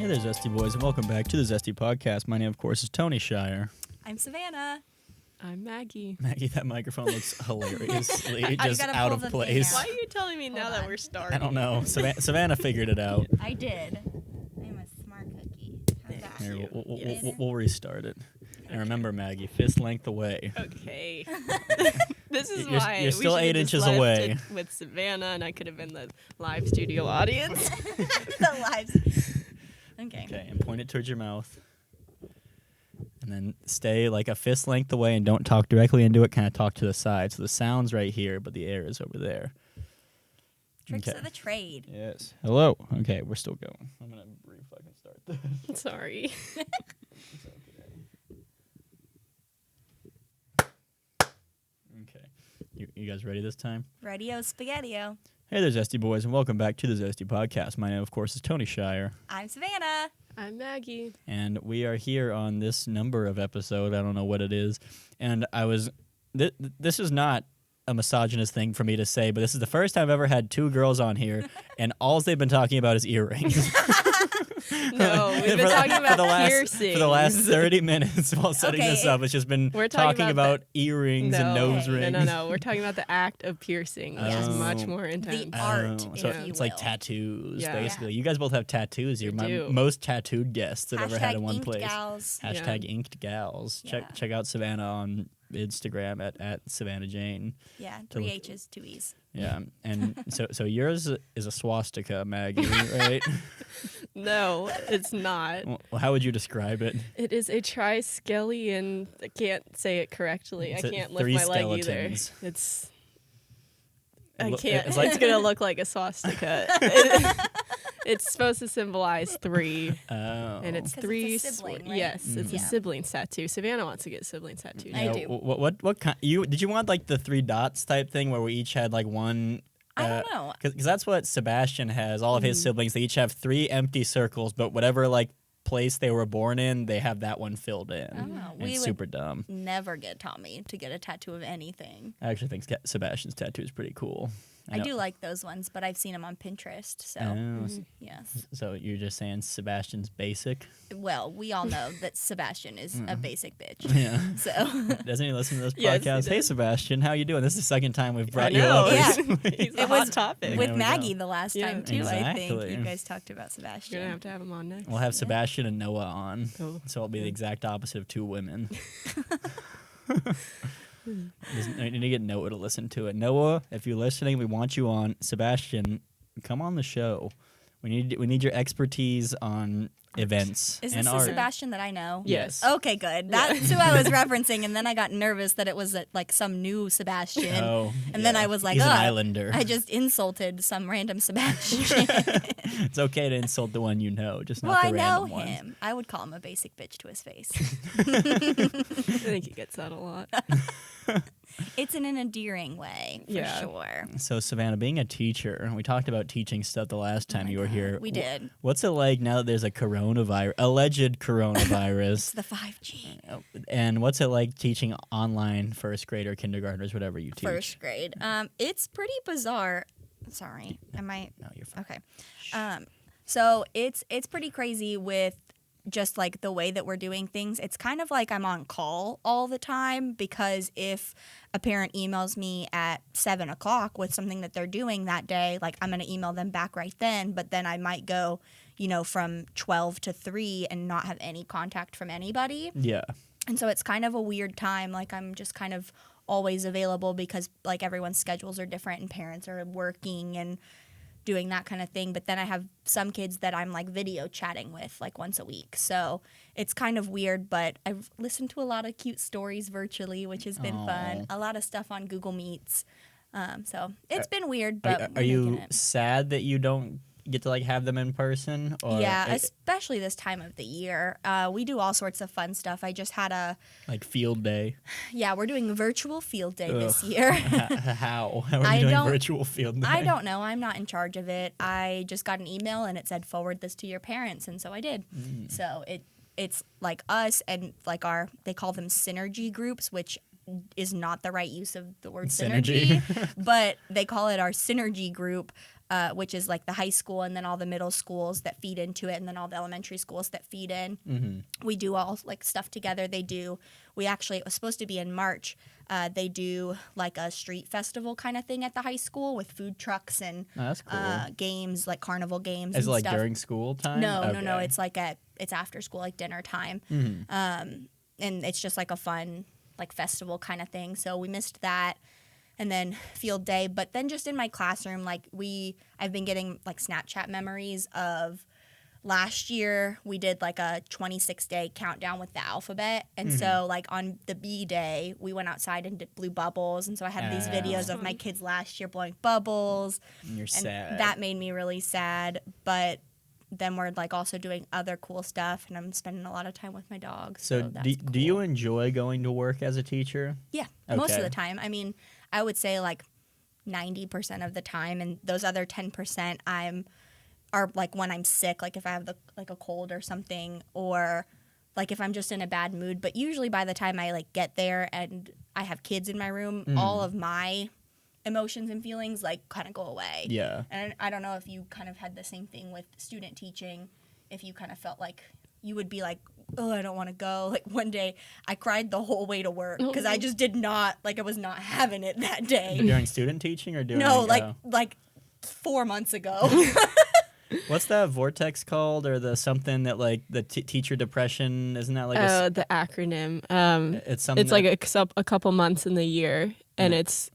Hey there, Zesty Boys, and welcome back to the Zesty Podcast. My name, of course, is Tony Shire. I'm Savannah. I'm Maggie. Maggie, that microphone looks hilariously just out of place. Why are you telling me now that we're starting? I don't know. Savannah figured it out. I did. I'm a smart cookie. How's that? Here, we'll restart it. And remember, Maggie, fist length away. Okay. This is You're why still we 8 inches away. With Savannah, and I could have been the live studio audience. The lives. Okay, and point it towards your mouth. And then stay like a fist length away and don't talk directly into it. Kind of talk to the side. So the sound's right here, but the air is over there. Tricks of the trade. Yes. Hello. Okay, we're still going. I'm going to re-fucking start this. Sorry. Okay. You guys ready this time? Radio Spaghetti-O. Hey there, Zesty Boys, and welcome back to the Zesty Podcast. My name, of course, is Tony Shire. I'm Savannah. I'm Maggie. And we are here on this number of episode. I don't know what it is. And I was... this is not a misogynist thing for me to say, but this is the first time I've ever had two girls on here, and all they've been talking about is earrings. No, we've been talking about piercings. For the last 30 minutes while setting this up, it's just been talking about earrings and nose rings. No. We're talking about the act of piercing, which is much more intense. The art, so if you it's will. like tattoos, Yeah. basically. You guys both have tattoos. You're my most tattooed guests I've ever had in one inked place. Gals. Hashtag inked gals. Check out Savannah on Instagram at Savannah Jane. Yeah, 3 H's, 2 E's. Yeah, and so yours is a swastika, Maggie, right? No, it's not. Well, how would you describe it? It is a triskeleton. I can't say it correctly. I can't lift 3 my leg skeletons. either. It's... It I lo- can't. it's like- It's going to look like a swastika. It's supposed to symbolize 3. Oh. And it's 'Cause 3. it's a sibling, right? Yes, it's Yeah. a sibling tattoo. Savannah wants to get sibling tattoo. I do. What kind? Did you want like the 3 dots type thing where we each had like one? I don't know. Because that's what Sebastian has. All of his siblings, they each have 3 empty circles, but whatever like place they were born in, they have that one filled in. Oh, And we it's would super dumb. never get Tommy to get a tattoo of anything. I actually think Sebastian's tattoo is pretty cool. I do like those ones, but I've seen them on Pinterest, so yes. So you're just saying Sebastian's basic? Well, we all know that Sebastian is a basic bitch. Yeah. So Doesn't he listen to this Yes, he podcast? Hey, does. Sebastian, how you doing? This is the second time we've brought I you know. up. Yeah. recently. He's a It hot was topic. There with we Maggie go. the last Yeah. time too, I think Exactly. you guys talked about You're going Sebastian. to have him on next. We'll have Sebastian and Noah on. Cool. So it'll be the exact opposite of 2 women. I need to get Noah to listen to it. Noah, if you're listening, we want you on. Sebastian, come on the show. We need your expertise on events Is and this the art. Sebastian that I know? Yes. Okay, good. That's who I was referencing, and then I got nervous that it was like some new Sebastian. Oh, And then I was like, he's an "Oh, islander. I just insulted some random Sebastian." It's okay to insult the one you know, just not Well, the I know random ones. him. I would call him a basic bitch to his face. I think he gets that a lot. It's in an endearing way, for sure. So, Savannah, being a teacher, we talked about teaching stuff the last time you were here. We did. What's it like now that there's a alleged coronavirus? It's the 5G. And what's it like teaching online first grade or kindergartners, whatever you teach? First grade. It's pretty bizarre. Sorry. Am I? No, you're fine. Okay. So it's pretty crazy with just like the way that we're doing things. It's kind of like I'm on call all the time, because if a parent emails me at 7:00 with something that they're doing that day, like I'm going to email them back right then, but then I might go, from 12 to 3 and not have any contact from anybody. Yeah. And so it's kind of a weird time. Like I'm just kind of always available because like everyone's schedules are different and parents are working and doing that kind of thing. But then I have some kids that I'm like video chatting with like once a week. So it's kind of weird, but I've listened to a lot of cute stories virtually, which has been fun. A lot of stuff on Google Meets. So it's been weird, but Are we're you making it. sad that you don't get to like have them in person? Or Yeah, especially this time of the year. We do all sorts of fun stuff. I just had like field day. we're doing a virtual field day this year. How are I we doing don't- virtual field day? I don't know. I'm not in charge of it. I just got an email and it said forward this to your parents, and so I did. So it's like us and like they call them synergy groups, which is not the right use of the word Synergy. but they call it our synergy group, which is like the high school and then all the middle schools that feed into it and then all the elementary schools that feed in. Mm-hmm. We do all like stuff together. We actually, it was supposed to be in March. They do like a street festival kind of thing at the high school with food trucks and that's cool. games, like carnival games. Is it and like stuff. during school time? No. Okay. It's like it's after school, like dinner time. Mhm. And it's just like a fun like festival kind of thing. So we missed that. And then field day, but then just in my classroom, like I've been getting like Snapchat memories of last year we did like a 26-day countdown with the alphabet. And so like on the B day, we went outside and blew bubbles. And so I have these videos of my kids last year blowing bubbles. And you're And sad. that made me really sad. But then we're like also doing other cool stuff and I'm spending a lot of time with my dog. So that's do cool. you enjoy going to work as a teacher? Yeah, most of Okay. the time. I mean, I would say like 90% of the time, and those other 10% are like when I'm sick, like if I have like a cold or something, or like if I'm just in a bad mood. But usually by the time I like get there and I have kids in my room, all of my emotions and feelings like kind of go away. Yeah. And I don't know if you kind of had the same thing with student teaching, if you kind of felt like you would be like, oh, I don't want to go. Like one day I cried the whole way to work because I just did not, like I was not having it that day. During student teaching or during No, like 4 months ago. what's that vortex called, or the something that like the teacher depression, isn't that like The acronym. it's something It's like a couple months in the year, and it's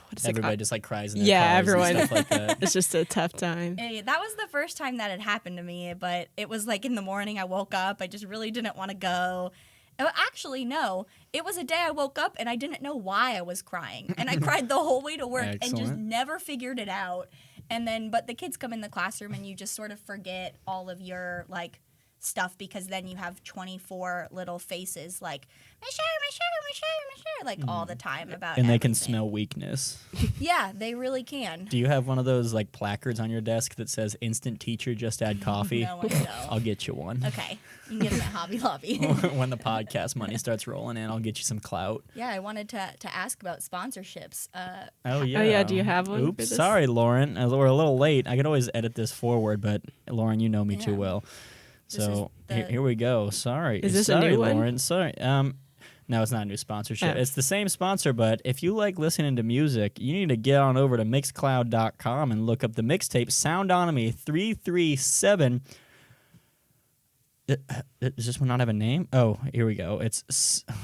what is it everybody called? just like cries in their Yeah, cars everyone. and stuff like that. It's just a tough time. Hey, that was the first time that had happened to me, but it was like in the morning I woke up. I just really didn't want to go. Oh, actually, no. It was a day I woke up and I didn't know why I was crying. And I cried the whole way to work and just Excellent. never figured it out. And then, but the kids come in the classroom and you just sort of forget all of your, like, stuff because then you have 24 little faces like, Michelle, like all the time about And they can everything. smell weakness. Yeah, they really can. Do you have one of those like placards on your desk that says "Instant Teacher, just add coffee"? No, I don't. I'll get you one. Okay, you can get them at Hobby Lobby. When the podcast money starts rolling in, I'll get you some clout. Yeah, I wanted to ask about sponsorships. Oh yeah. yeah, do you have one for Oops, this? sorry, Lauren. We're a little late. I could always edit this forward, but Lauren, you know me too Yeah. well. This So is the- here we go. Sorry. Is this a sorry, new one? Lauren. Sorry. No, it's not a new sponsorship. Oh. It's the same sponsor, but if you like listening to music, you need to get on over to Mixcloud.com and look up the mixtape Soundonomy 337. Does this one not have a name? Oh, here we go.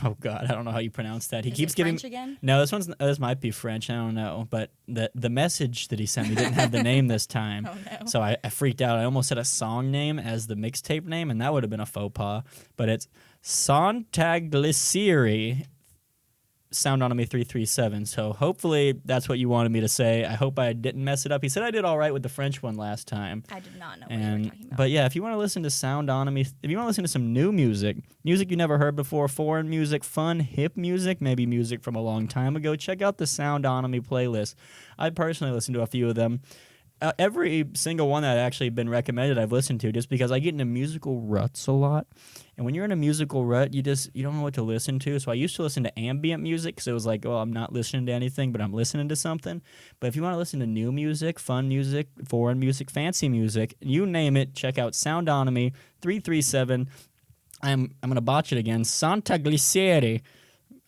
Oh God, I don't know how you pronounce that. He Is keeps it giving. French again? No, this might be French. I don't know, but the message that he sent me didn't have the name this time. Oh, no. So I freaked out. I almost said a song name as the mixtape name, and that would have been a faux pas. But it's Sonntagsleere Soundonomy 337. So hopefully that's what you wanted me to say. I hope I didn't mess it up. He said I did all right with the French one last time. I did not know what you were talking about. But yeah, if you want to listen to Soundonomy, if you want to listen to some new music you never heard before, foreign music, fun, hip music, maybe music from a long time ago, check out the Soundonomy playlist. I personally listen to a few of them. Every single one that actually been recommended I've listened to, just because I get into musical ruts a lot. And when you're in a musical rut, you don't know what to listen to. So I used to listen to ambient music because it was like, oh, I'm not listening to anything, but I'm listening to something. But if you want to listen to new music, fun music, foreign music, fancy music, you name it, check out Soundonomy 337. I'm going to botch it again. Sonntagsleere.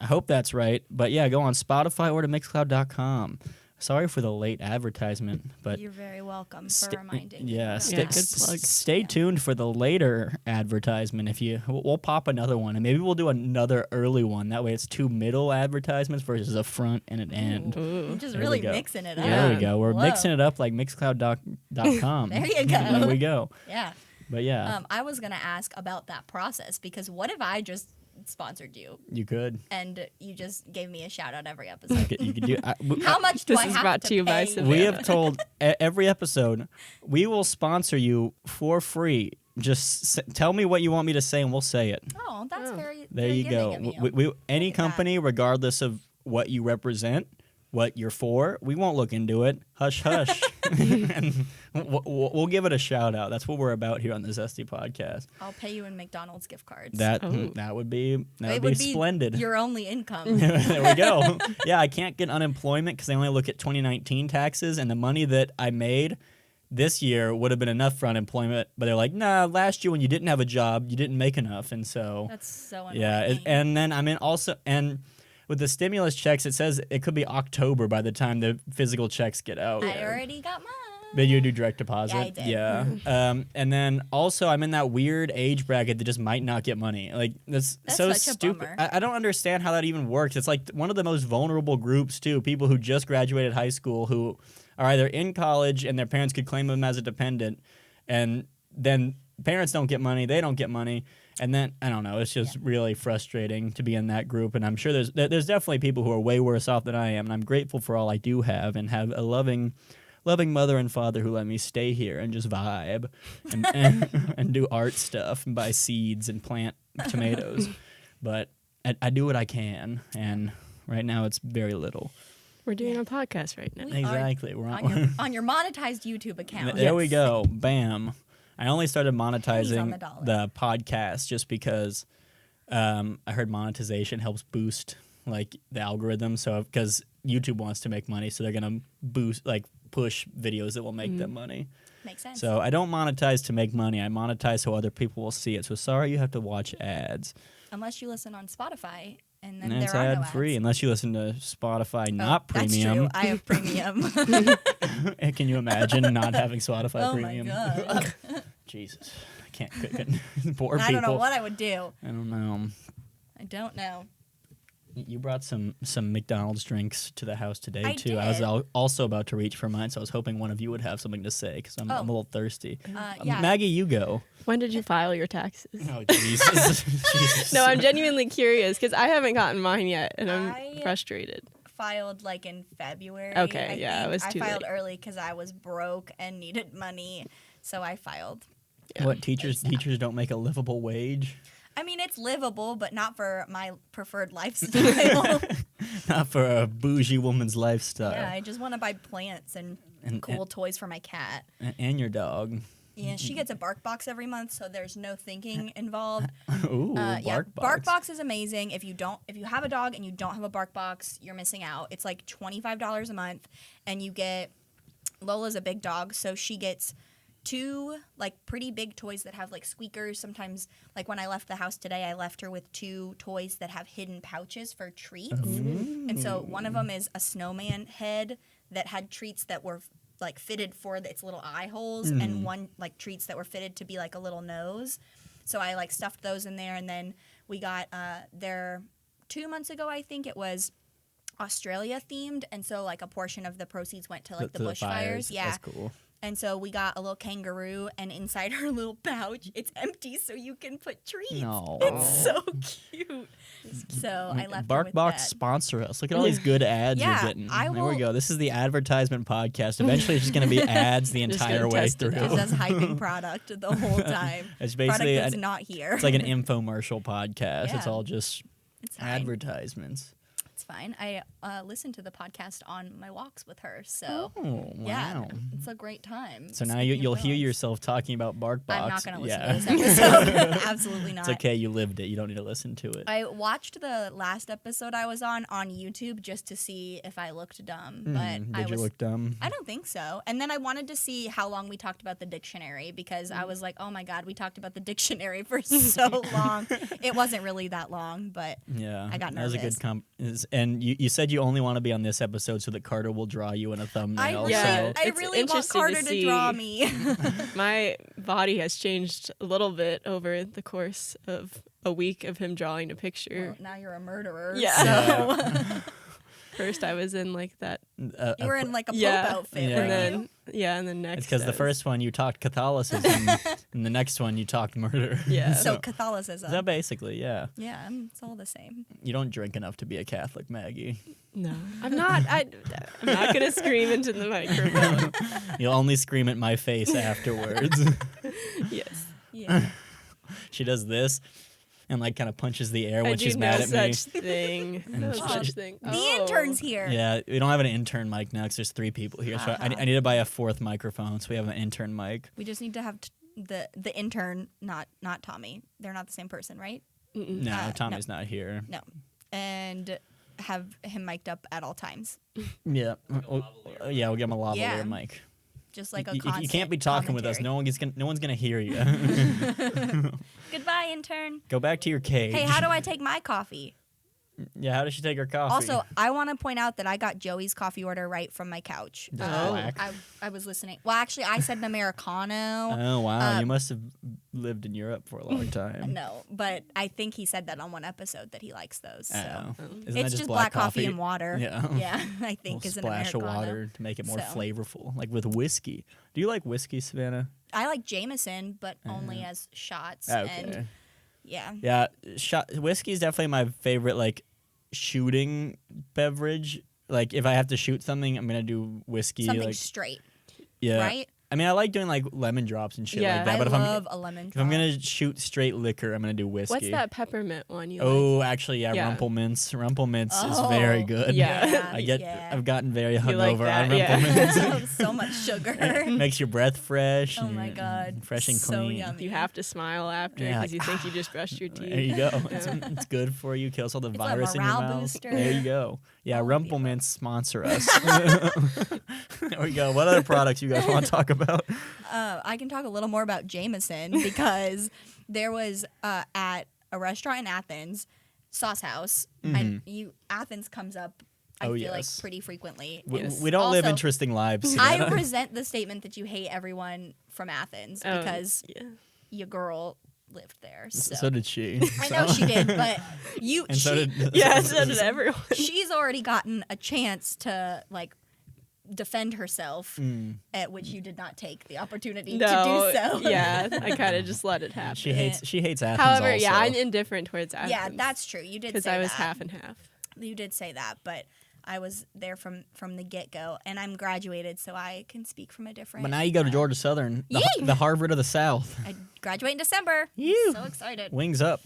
I hope that's right. But yeah, go on Spotify or to Mixcloud.com. Sorry for the late advertisement, but You're very welcome for reminding me. yeah, about Yeah, that. good plug. stay tuned for the later advertisement. We'll pop another one, and maybe we'll do another early one. That way, it's 2 middle advertisements versus a front and an end. Ooh. I'm just There we really go. mixing it up. There we go. We're Whoa. mixing it up like Mixcloud.com. There you go. There we go. Yeah. But yeah, I was going to ask about that process because what if I just sponsored you you could. and you just gave me a shout out every episode? You could do. How much do This I is have brought to to you by pay? Savannah. We have told every episode we will sponsor you for free. Just tell me what you want me to say, and we'll say it. Oh, that's very There very you go. giving of you. We any Look at that. company, regardless of what you represent, what you're for, we won't look into it. Hush, hush. And we'll give it a shout out. That's what we're about here on the Zesty Podcast. I'll pay you in McDonald's gift cards. That would be splendid. Your only income. There we go. Yeah, I can't get unemployment because they only look at 2019 taxes, and the money that I made this year would have been enough for unemployment. But they're like, nah, last year when you didn't have a job, you didn't make enough, and so That's so annoying. yeah. And then and with the stimulus checks, it says it could be October by the time the physical checks get out. I already got mine. But you do direct deposit? Yeah, I did. Yeah. And then also I'm in that weird age bracket that just might not get money. Like that's so such a stupid. bummer. I don't understand how that even works. It's like one of the most vulnerable groups too. People who just graduated high school who are either in college and their parents could claim them as a dependent, and then parents don't get money, they don't get money. And then, I don't know, it's just really frustrating to be in that group. And I'm sure there's definitely people who are way worse off than I am. And I'm grateful for all I do have and have a loving mother and father who let me stay here and just vibe and do art stuff and buy seeds and plant tomatoes. But I do what I can. And right now it's very little. We're doing a podcast right now. Exactly. We're on your monetized YouTube account. There we go. Bam. I only started Pennies on monetizing the dollar. the podcast just because I heard monetization helps boost like the algorithm. So because YouTube wants to make money, so they're gonna push videos that will make them money. Makes sense. So I don't monetize to make money. I monetize so other people will see it. So sorry, you have to watch ads. Unless you listen on Spotify, and then And it's there are no ad free ads. unless you listen to Spotify, not That's premium. true. I have premium. Can you imagine not having Spotify Oh premium? my god. Jesus, I can't. Poor I people. don't know what I would do. I don't know. I don't know. You brought some McDonald's drinks to the house today, I too. I was did. also about to reach for mine, so I was hoping one of you would have something to say because I'm a little thirsty. Yeah. Maggie, you go. When did you file your taxes? Oh, Jesus. Jesus. No, I'm genuinely curious because I haven't gotten mine yet, and I'm I- frustrated. Filed like in February. Okay, yeah, think. it was too I filed late. early because I was broke and needed money, so I filed. What, teachers don't make a livable wage? I mean, it's livable, but not for my preferred lifestyle. Not for a bougie woman's lifestyle. Yeah, I just want to buy plants and cool toys for my cat. And your dog. Yeah, she gets a bark box every month, so there's no thinking involved. Ooh, Yeah, bark bark box. box is amazing. If you have a dog and you don't have a bark box, you're missing out. It's like $25 a month, and you get Lola's a big dog, so she gets 2 like pretty big toys that have like squeakers. Sometimes, like when I left the house today, I left her with 2 toys that have hidden pouches for treats. And so one of them is a snowman head that had treats that were like fitted for its little eye holes, and one like treats that were fitted to be like a little nose. So I like stuffed those in there, and then we got there 2 months ago, I think it was Australia themed, and so like a portion of the proceeds went to like the bushfires. Yeah. That's cool. And so we got a little kangaroo, and inside her little pouch, it's empty, so you can put treats. No. It's so cute. So I left her with BarkBox that. sponsor us. Look at all these good ads Yeah, you're getting. I There we will- go. This is the advertisement podcast. Eventually, it's just going to be ads the Just entire gonna way test through. it out. It's just hyping product the whole time. It's Product basically that's not here. it's like an infomercial podcast. It's Yeah. all just It's fine. advertisements. It's fine. I listen to the podcast on my walks with her, so Oh, wow. yeah, it's a great time. So now Speaking of you'll hear dogs. yourself talking about BarkBox. I'm not going to listen yeah. to this episode. Absolutely not. It's okay. You lived it. You don't need to listen to it. I watched the last episode I was on YouTube just to see if I looked dumb, but Did you look dumb? I don't think so. And then I wanted to see how long we talked about the dictionary because I was like, oh my god, we talked about the dictionary for so long. It wasn't really that long, but Yeah, I got that was a nervous. good and you said you only want to be on this episode so that Carter will draw you in a thumbnail. Yeah. So I It's really want interesting to Carter to draw see. me. My body has changed a little bit over the course of a week of him drawing a picture. Well, now you're a murderer. Yeah. So First, I was in like that. you were in like a Pope Yeah. outfit, Yeah. And weren't then, and then next. it's because I the was- first one you talked Catholicism, and the next one you talked murder. Yeah. you? So Catholicism. So basically, yeah, Yeah, it's all the same. you don't drink enough to be a Catholic, Maggie. No, I'm not. I'm not gonna scream into the microphone. You'll only scream at my face afterwards. Yes. Yeah. She does this. and like kind of punches the air when I she's do mad no at me. such thing. No she- such thing. The Oh. intern's here. Yeah, we don't have an intern mic now because there's 3 people here. So I need to buy a 4th microphone so we have an intern mic. We just need to have the intern, not Tommy. They're not the same person, right? No, Tommy's not here. No. And have him mic'd up at all times. Yeah. Yeah, we'll give him a lavalier Yeah. mic. Just like a You constant can't be talking with us. commentary. No one's gonna hear you. Goodbye, intern. Go back to your cage. Hey, how do I take my coffee? Yeah, how does she take her coffee? Also, I want to point out that I got Joey's coffee order right from my couch. Just black? I was listening. Well, actually, I said an Americano. Oh wow, you must have lived in Europe for a long time. No, but I think he said that on one episode that he likes those. So. Oh. Isn't that It's just black coffee and water. Yeah. Yeah, I think A is an splash of Americano. water to make it more So. flavorful, like with whiskey. Do you like whiskey, Savannah? I like Jameson, but only as shots. Okay. And yeah. Yeah, whiskey is definitely my favorite, like, shooting beverage. Like, if I have to shoot something, I'm gonna do whiskey. Something like, straight, yeah. right? I mean, I like doing like lemon drops and shit Yeah. like that. I But love a lemon if I'm drop. gonna shoot straight liquor, I'm gonna do whiskey. What's that peppermint one you Oh, like? actually, yeah, Yeah. Rumplemints. Rumplemints is Oh, very good. Yeah. I've gotten very You like hungover that, on yeah. Rumplemints. So much sugar. It makes your breath fresh. Oh and my you're God. fresh and So clean. yummy. You have to smile after Yeah, because you think you just brushed your teeth. There you go. It's good for you. Kills all the It's a virus in your morale mouth. booster. There you go. Yeah, All of the Rumplemints sponsor us. There we go. What other products you guys want to talk about? I can talk a little more about Jameson because there was at a restaurant in Athens, Sauce House. And Athens comes up, I Oh, feel like, yes. pretty frequently. We don't live Also, interesting lives. I Savannah. resent the statement that you hate everyone from Athens Oh, because yeah. your girl lived there. So, So did she. I know she did, but And so did. Yeah, so did everyone. she's already gotten a chance to like defend herself, Mm. at which you did not take the opportunity No, to do so. yeah, I kind of just let it happen. She hates Athens. However, also. yeah, I'm indifferent towards Athens. Yeah, that's true. You did because say I was that. half and half. You did say that, but I was there from the get go, and I'm graduated, so I can speak from a different. But now you go to Georgia Southern, Yay! the Harvard of the South. I graduate in December. You. So excited. Wings up.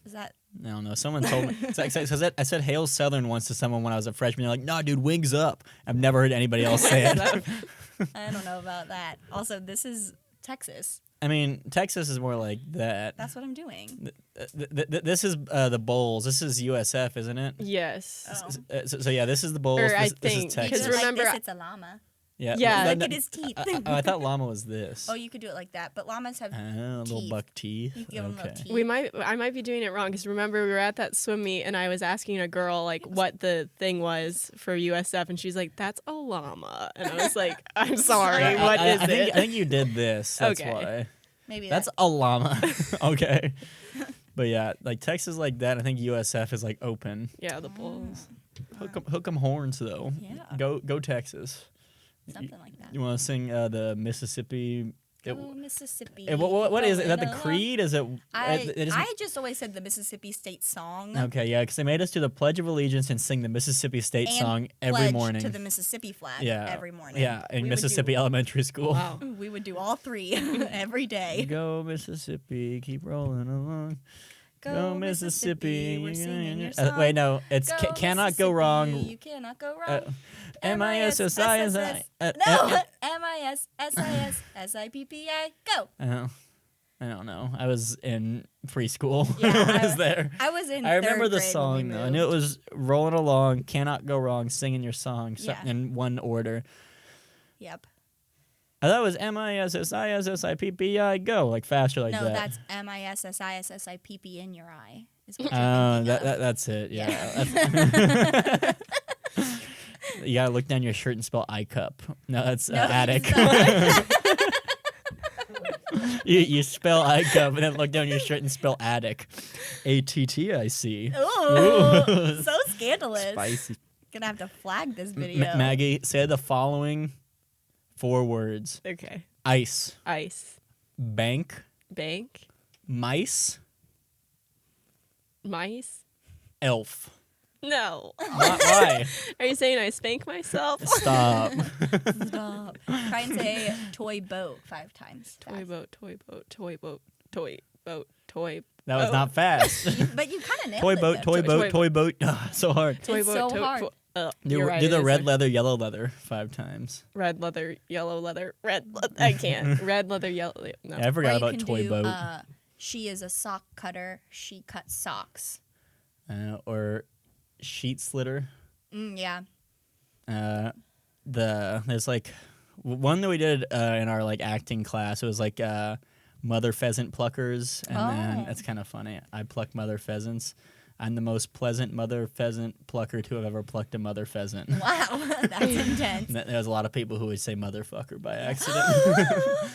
Is that? I don't know. Someone told me. I said Hail Southern once to someone when I was a freshman. They're like, "No, dude, wings up." I've never heard anybody else say it. I don't know about that. Also, this is Texas. I mean, Texas is more like that. That's what I'm doing. This is the bowls. This is USF, isn't it? Yes. Oh. So yeah, this is the bowls. Or I This think, is 'cause Texas. Like remember- this, it's a llama. Yeah. Yeah. Look at his teeth. I thought llama was this. Oh, you could do it like that, but llamas have. Little teeth. buck teeth. You can give 'em little Okay. teeth. I might be doing it wrong because remember we were at that swim meet and I was asking a girl like what the thing was for USF and she's like, "That's a llama," and I was like, "I'm sorry, what is it?" I think you did this. That's Okay. why. Maybe That's a llama. Okay. But yeah, like Texas like that. I think USF is like open. Yeah, the bulls. Hook 'em horns though. Yeah. Go Texas. something like that. You want to sing the Mississippi? Go Mississippi. What is it? Is that the going along. Creed? Is it? it is, I just always said the Mississippi State song. okay, yeah, because they made us do the Pledge of Allegiance and sing the Mississippi State and song every pledge morning. to the Mississippi flag yeah, every morning. Yeah, in We would Mississippi Elementary School. Wow. We would do all three every day. Go Mississippi, keep rolling along. Go Mississippi, we're singing your wait, song. no, it's Go cannot go Mississippi, wrong. You cannot go wrong. MISSI. No, MISSISSIPPI. Go. I don't know. I was in preschool Yeah, when I was there. I was in. I remember third the grade when we song though. I knew it was rolling along, cannot go wrong, singing your song Yeah. in one order. Yep. I thought it was MISSISSIPPI go, like faster like No, that. that's MISSISSIPP in your eye. Is what Oh, you're thinking of. that's it. Yeah. You gotta look down your shirt and spell I cup. No, that's No, attic. it's you spell I cup and then look down your shirt and spell attic. ATTIC. Ooh, so scandalous. Spicy. Gonna have to flag this video. Maggie, say the following 4 words: Okay. ice, Ice. bank, Bank. mice, Mice. elf. No. Why? Are you saying I spank myself? Stop. Stop. Try and say toy boat 5 times. Toy boat, toy boat, toy boat, toy boat, toy That was not fast. But you kind of nailed Toy it. boat, though. toy boat, toy boat. So hard. Toy It's boat, so hard. Do the red leather, yellow leather 5 times. Red leather, yellow leather, I can't. Red leather, yellow. No. Yeah, I Or forgot you about can toy do, boat. She is a sock cutter. She cuts socks. Or sheet slitter. Yeah. There's like one that we did in our like acting class. It was like mother pheasant pluckers, and then it's kind of funny. I pluck mother pheasants. I'm the most pleasant mother pheasant plucker to have ever plucked a mother pheasant. Wow, that's intense. There's a lot of people who would say motherfucker by accident.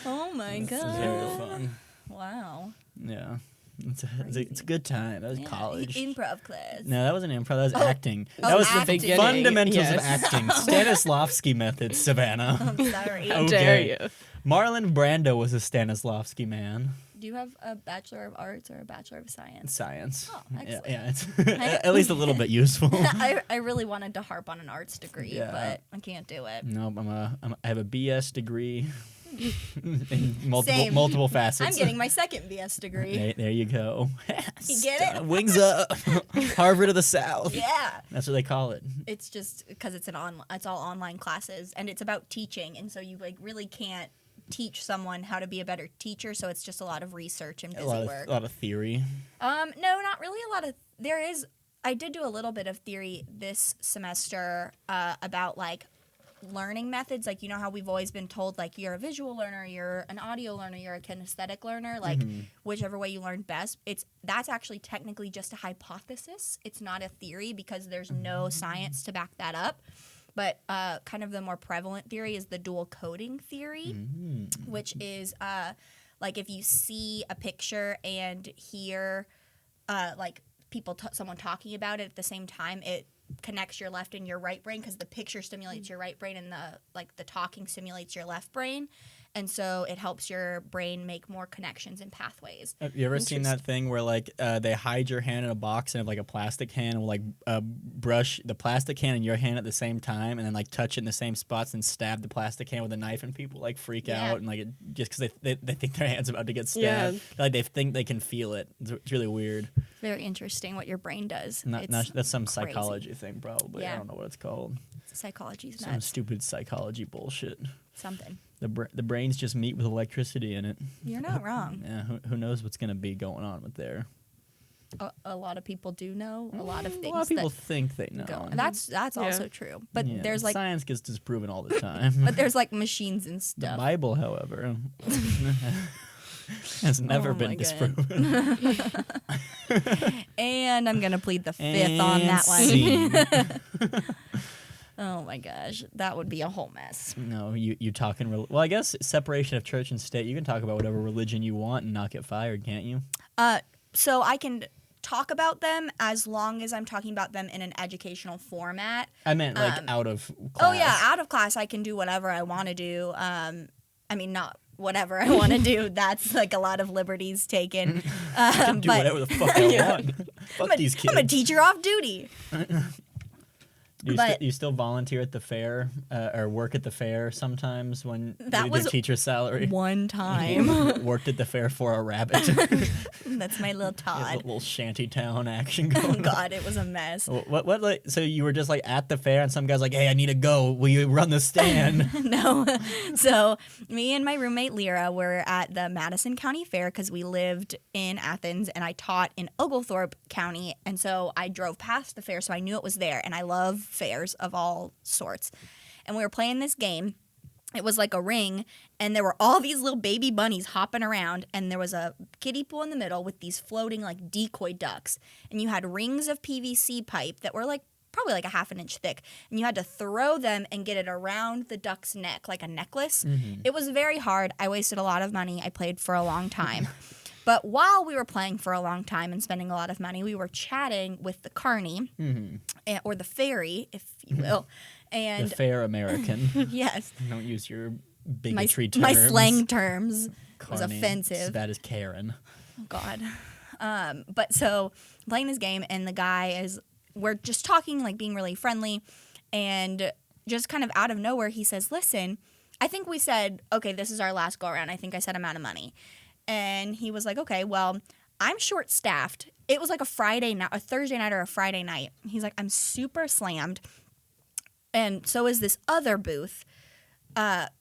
Oh my It's god. very fun. Wow. Yeah. It's a good time. That was college. Improv class. No, that wasn't improv. That was acting. Oh, That was acting. the fundamentals of Yes. acting. Stanislavski method, Savannah. I'm sorry. Oh. How dare Okay. you? Marlon Brando was a Stanislavski man. Do you have a Bachelor of Arts or a Bachelor of Science? Science. Oh, Yeah, excellent. it's at least a little bit useful. I really wanted to harp on an arts degree, Yeah. but I can't do it. No, I have a BS degree in Same. multiple facets. I'm getting my second BS degree. There you go. You get it? Wings up. Harvard of the South. Yeah. That's what they call it. It's just because it's all online classes, and it's about teaching, and so you like really can't teach someone how to be a better teacher. So it's just a lot of research and busy work. A lot of theory. No, not really a lot of. I did do a little bit of theory this semester about like learning methods. Like, you know how we've always been told like you're a visual learner, you're an audio learner, you're a kinesthetic learner, like whichever way you learn best. That's actually technically just a hypothesis. It's not a theory because there's no science to back that up. But kind of the more prevalent theory is the dual coding theory, which is like if you see a picture and hear like someone talking about it at the same time, it connects your left and your right brain because the picture stimulates your right brain and the talking stimulates your left brain. And so it helps your brain make more connections and pathways. Have you ever seen that thing where like they hide your hand in a box and have like a plastic hand and will like brush the plastic hand and your hand at the same time and then like touch it in the same spots and stab the plastic hand with a knife and people like freak out and like just because they think their hand's about to get stabbed. Yeah. Like they think they can feel it. It's really weird. Very interesting what your brain does. That's some crazy. psychology thing probably. Yeah. I don't know what it's called. Psychology's Some nuts. stupid psychology bullshit. Something. The brains just meet with electricity in it. You're not wrong. Yeah, who knows what's going to be going on with there. A lot of people do know a lot of things. A lot of people that think they know. go. That's also true. But Yeah, there's like science gets disproven all the time. but there's like machines and The stuff. Bible, however, has never Oh been my God. disproven. And I'm gonna plead the fifth on And that one. scene. Oh my gosh, that would be a whole mess. No, you talking. Well, I guess separation of church and state. You can talk about whatever religion you want and not get fired, can't you? So I can talk about them as long as I'm talking about them in an educational format. I meant like out of class. Oh yeah, out of class I can do whatever I want to do. I mean, not whatever I want to do. That's like a lot of liberties taken. I can do but whatever the fuck I want. Fuck these kids. I'm a teacher off duty. You still volunteer at the fair or work at the fair sometimes when That you was do teacher salary? One time. Worked at the fair for a rabbit. That's my little A Todd. little shanty town action Oh going on. God, it was a mess. What like so you were just like at the fair and some guy's like, hey, I need to go. Will you run the stand? No. So me and my roommate Lyra were at the Madison County Fair because we lived in Athens and I taught in Oglethorpe County. And so I drove past the fair, so I knew it was there. And I love fairs of all sorts. And we were playing this game. It was like a ring, and there were all these little baby bunnies hopping around, and there was a kiddie pool in the middle with these floating like decoy ducks. And you had rings of PVC pipe that were like probably like a half an inch thick, and you had to throw them and get it around the duck's neck like a necklace. It was very hard. I wasted a lot of money. I played for a long time. But while we were playing for a long time and spending a lot of money, we were chatting with the Carny, or the fairy, if you will. And The fair American. yes, Don't use your my bigotry terms. slang terms was Carny. offensive. As bad as Karen. Oh, God. But so playing this game, and the guy we're just talking, like being really friendly, and just kind of out of nowhere, he says, listen, I think we said, okay, this is our last go around. I think I said I'm out of money. And he was like, okay, well, I'm short-staffed. It was like a Thursday night or a Friday night. He's like, I'm super slammed. And so is this other booth.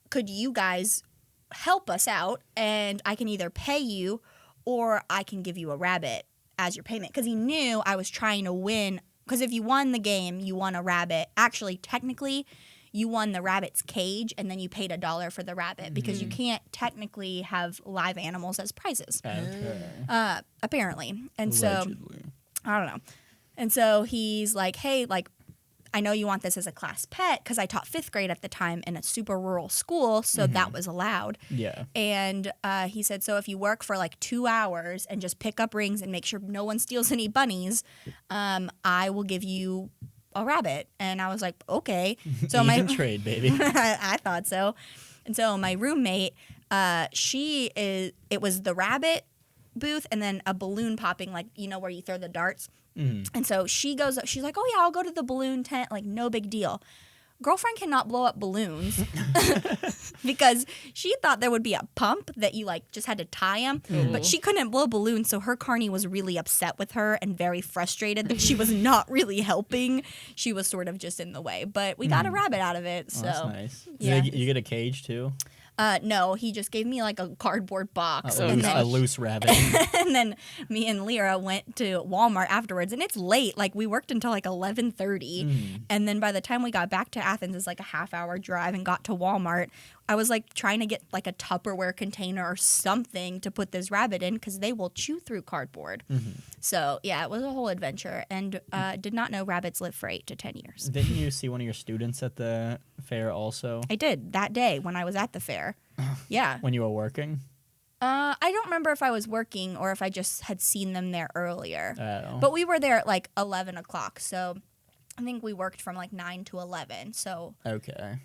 Could you guys help us out? And I can either pay you or I can give you a rabbit as your payment. Because he knew I was trying to win. Because if you won the game, you won a rabbit. Actually, technically, you won the rabbit's cage, and then you paid $1 for the rabbit because you can't technically have live animals as prizes. Okay. Apparently. And Allegedly. so, I don't know. And so he's like, hey, like, I know you want this as a class pet because I taught 5th grade at the time in a super rural school, so that was allowed. Yeah. And he said, so if you work for like 2 hours and just pick up rings and make sure no one steals any bunnies, I will give you a rabbit. And I was like, okay. So Even trade, baby. I thought so. And so my roommate, it was the rabbit booth and then a balloon popping, like, you know, where you throw the darts. And so she's like, oh yeah, I'll go to the balloon tent, like no big deal. Girlfriend cannot blow up balloons because she thought there would be a pump that you like just had to tie them, but she couldn't blow balloons. So her Carny was really upset with her and very frustrated that she was not really helping. She was sort of just in the way, but we got a rabbit out of it. So that's nice. yeah. You get a cage too? No, he just gave me like a cardboard box. A loose rabbit. And then me and Lyra went to Walmart afterwards, and it's late. Like, we worked until like 11:30. And then by the time we got back to Athens, it's like a half-hour drive, and got to Walmart, I was like trying to get like a Tupperware container or something to put this rabbit in because they will chew through cardboard. So, yeah, it was a whole adventure, and did not know rabbits live for 8 to 10 years. Didn't you see one of your students at the fair also? I did that day when I was at the fair. Yeah. When you were working? I don't remember if I was working or if I just had seen them there earlier. Oh. But we were there at like 11 o'clock, so I think we worked from like 9 to 11. So Okay.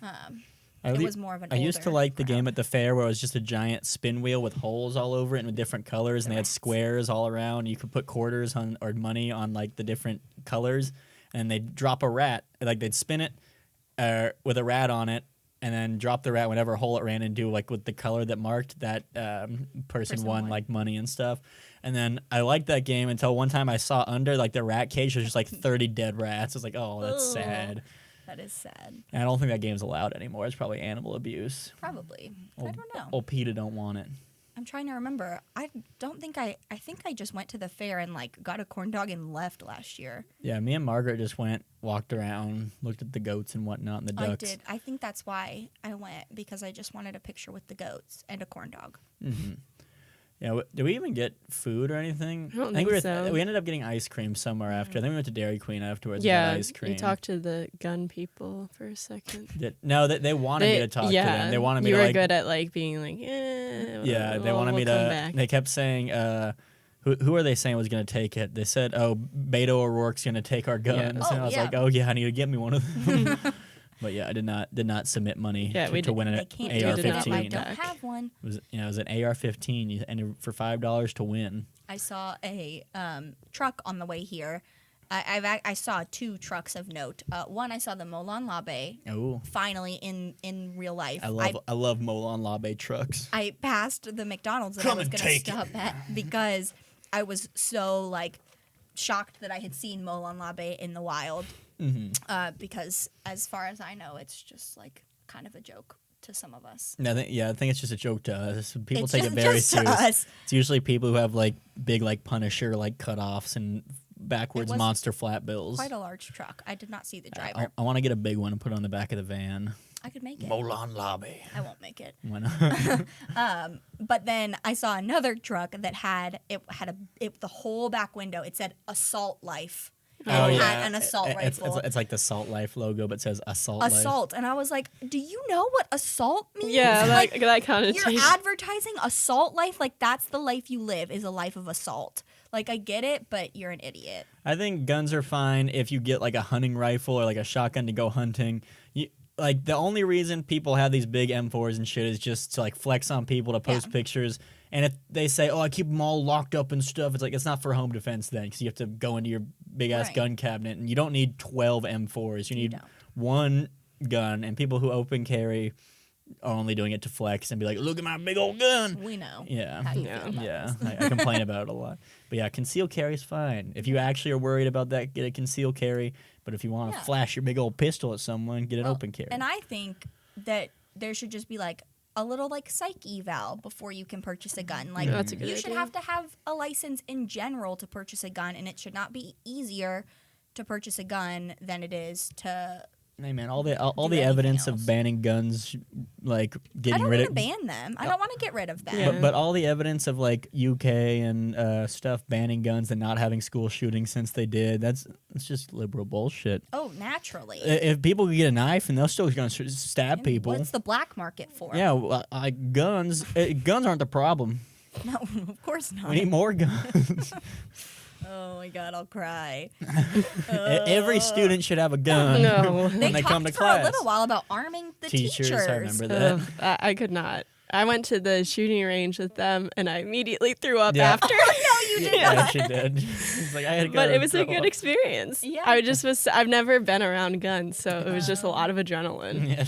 it was more of an I used to older like the crowd. game at the fair where it was just a giant spin wheel with holes all over it and with different colors, and they had squares all around. You could put quarters on or money on like the different colors, and they'd drop a rat. Like they'd spin it with a rat on it, and then drop the rat whenever hole it ran into, like with the color that marked that person won like money and stuff. And then I liked that game until one time I saw under like the rat cage there's just like 30 dead rats. I was like, oh, that's sad. That is sad. And I don't think that game's allowed anymore. It's probably animal abuse. Probably. I don't know. Old PETA don't want it. I'm trying to remember. I think I just went to the fair and like got a corn dog and left last year. Yeah, me and Margaret just walked around, looked at the goats and whatnot and the ducks. I did. I think that's why I went, because I just wanted a picture with the goats and a corn dog. Yeah, did we even get food or anything? I don't think so. We ended up getting ice cream somewhere after. Then we went to Dairy Queen afterwards and Yeah, got ice cream. you talked to the gun people for a second. They wanted me to talk to them. They wanted me you to were like... good at like being like, eh. Yeah, they wanted me we'll come to... back. They kept saying... Who are they saying was going to take it? They said, oh, Beto O'Rourke's going to take our guns. Yeah. And I was like, oh, yeah, I need to get me one of them. But yeah, I did not submit money to win an They can't do that. I AR-15. don't have one. It was an AR-15. You entered for $5 to win. I saw a truck on the way here. I saw 2 trucks of note. One, I saw the Molon Labe. Oh, Finally in real life. I love Molon Labe trucks. I passed the McDonald's that I was going to stop at because I was so like shocked that I had seen Molon Labe in the wild. Because as far as I know, it's just like kind of a joke to some of us. I think it's just a joke to us. People It's take it very just to serious. us. It's usually people who have like big like Punisher like cutoffs and backwards It was monster flat bills. Quite a large truck. I did not see the driver. I want to get a big one and put it on the back of the van. I could make it. Molon Labe. I won't make it. Why not? But then I saw another truck that had the whole back window. It said "Assault Life." And it had an assault rifle. It's like the Salt Life logo, but it says Assault Life. Assault, and I was like, "Do you know what assault means?" Yeah, like that connotation. you're advertising assault life, like that's the life you live is a life of assault. Like I get it, but you're an idiot. I think guns are fine if you get like a hunting rifle or like a shotgun to go hunting. Like the only reason people have these big M4s and shit is just to like flex on people to post pictures. And if they say, "Oh, I keep them all locked up and stuff," it's like it's not for home defense then, because you have to go into your big ass gun cabinet, and you don't need 12 M4s. You need one gun. And people who open carry, are only doing it to flex and be like, look at my big old gun. We know. Yeah. How you feel about Yeah, this. I complain about it a lot. But yeah, concealed carry is fine. If you actually are worried about that, get a concealed carry. But if you want to flash your big old pistol at someone, get an open carry. And I think that there should just be like a little like psych eval before you can purchase a gun. Like That's a good you should idea. have to have a license in general to purchase a gun, and it should not be easier to purchase a gun than it is to. Hey man, all the anything evidence else. of banning guns, like I getting don't rid want of. to ban them. I don't want to get rid of them. Yeah. But all the evidence of like UK and stuff banning guns and not having school shootings since they did, that's just liberal bullshit. Oh, naturally. If people could get a knife and they're still going to stab people. What's the black market for? Yeah, well, guns aren't the problem. No, of course not. We need more guns. Oh my God, I'll cry. Every student should have a gun No. when they come to talked for a class. little while about arming the teachers. I remember that. I could not. I went to the shooting range with them, and I immediately threw up Yeah. after. No, you did I not. actually did. It's like I had to go But to it was a throw good up. experience. Yeah. I've never been around guns, so it was just a lot of adrenaline. Yeah,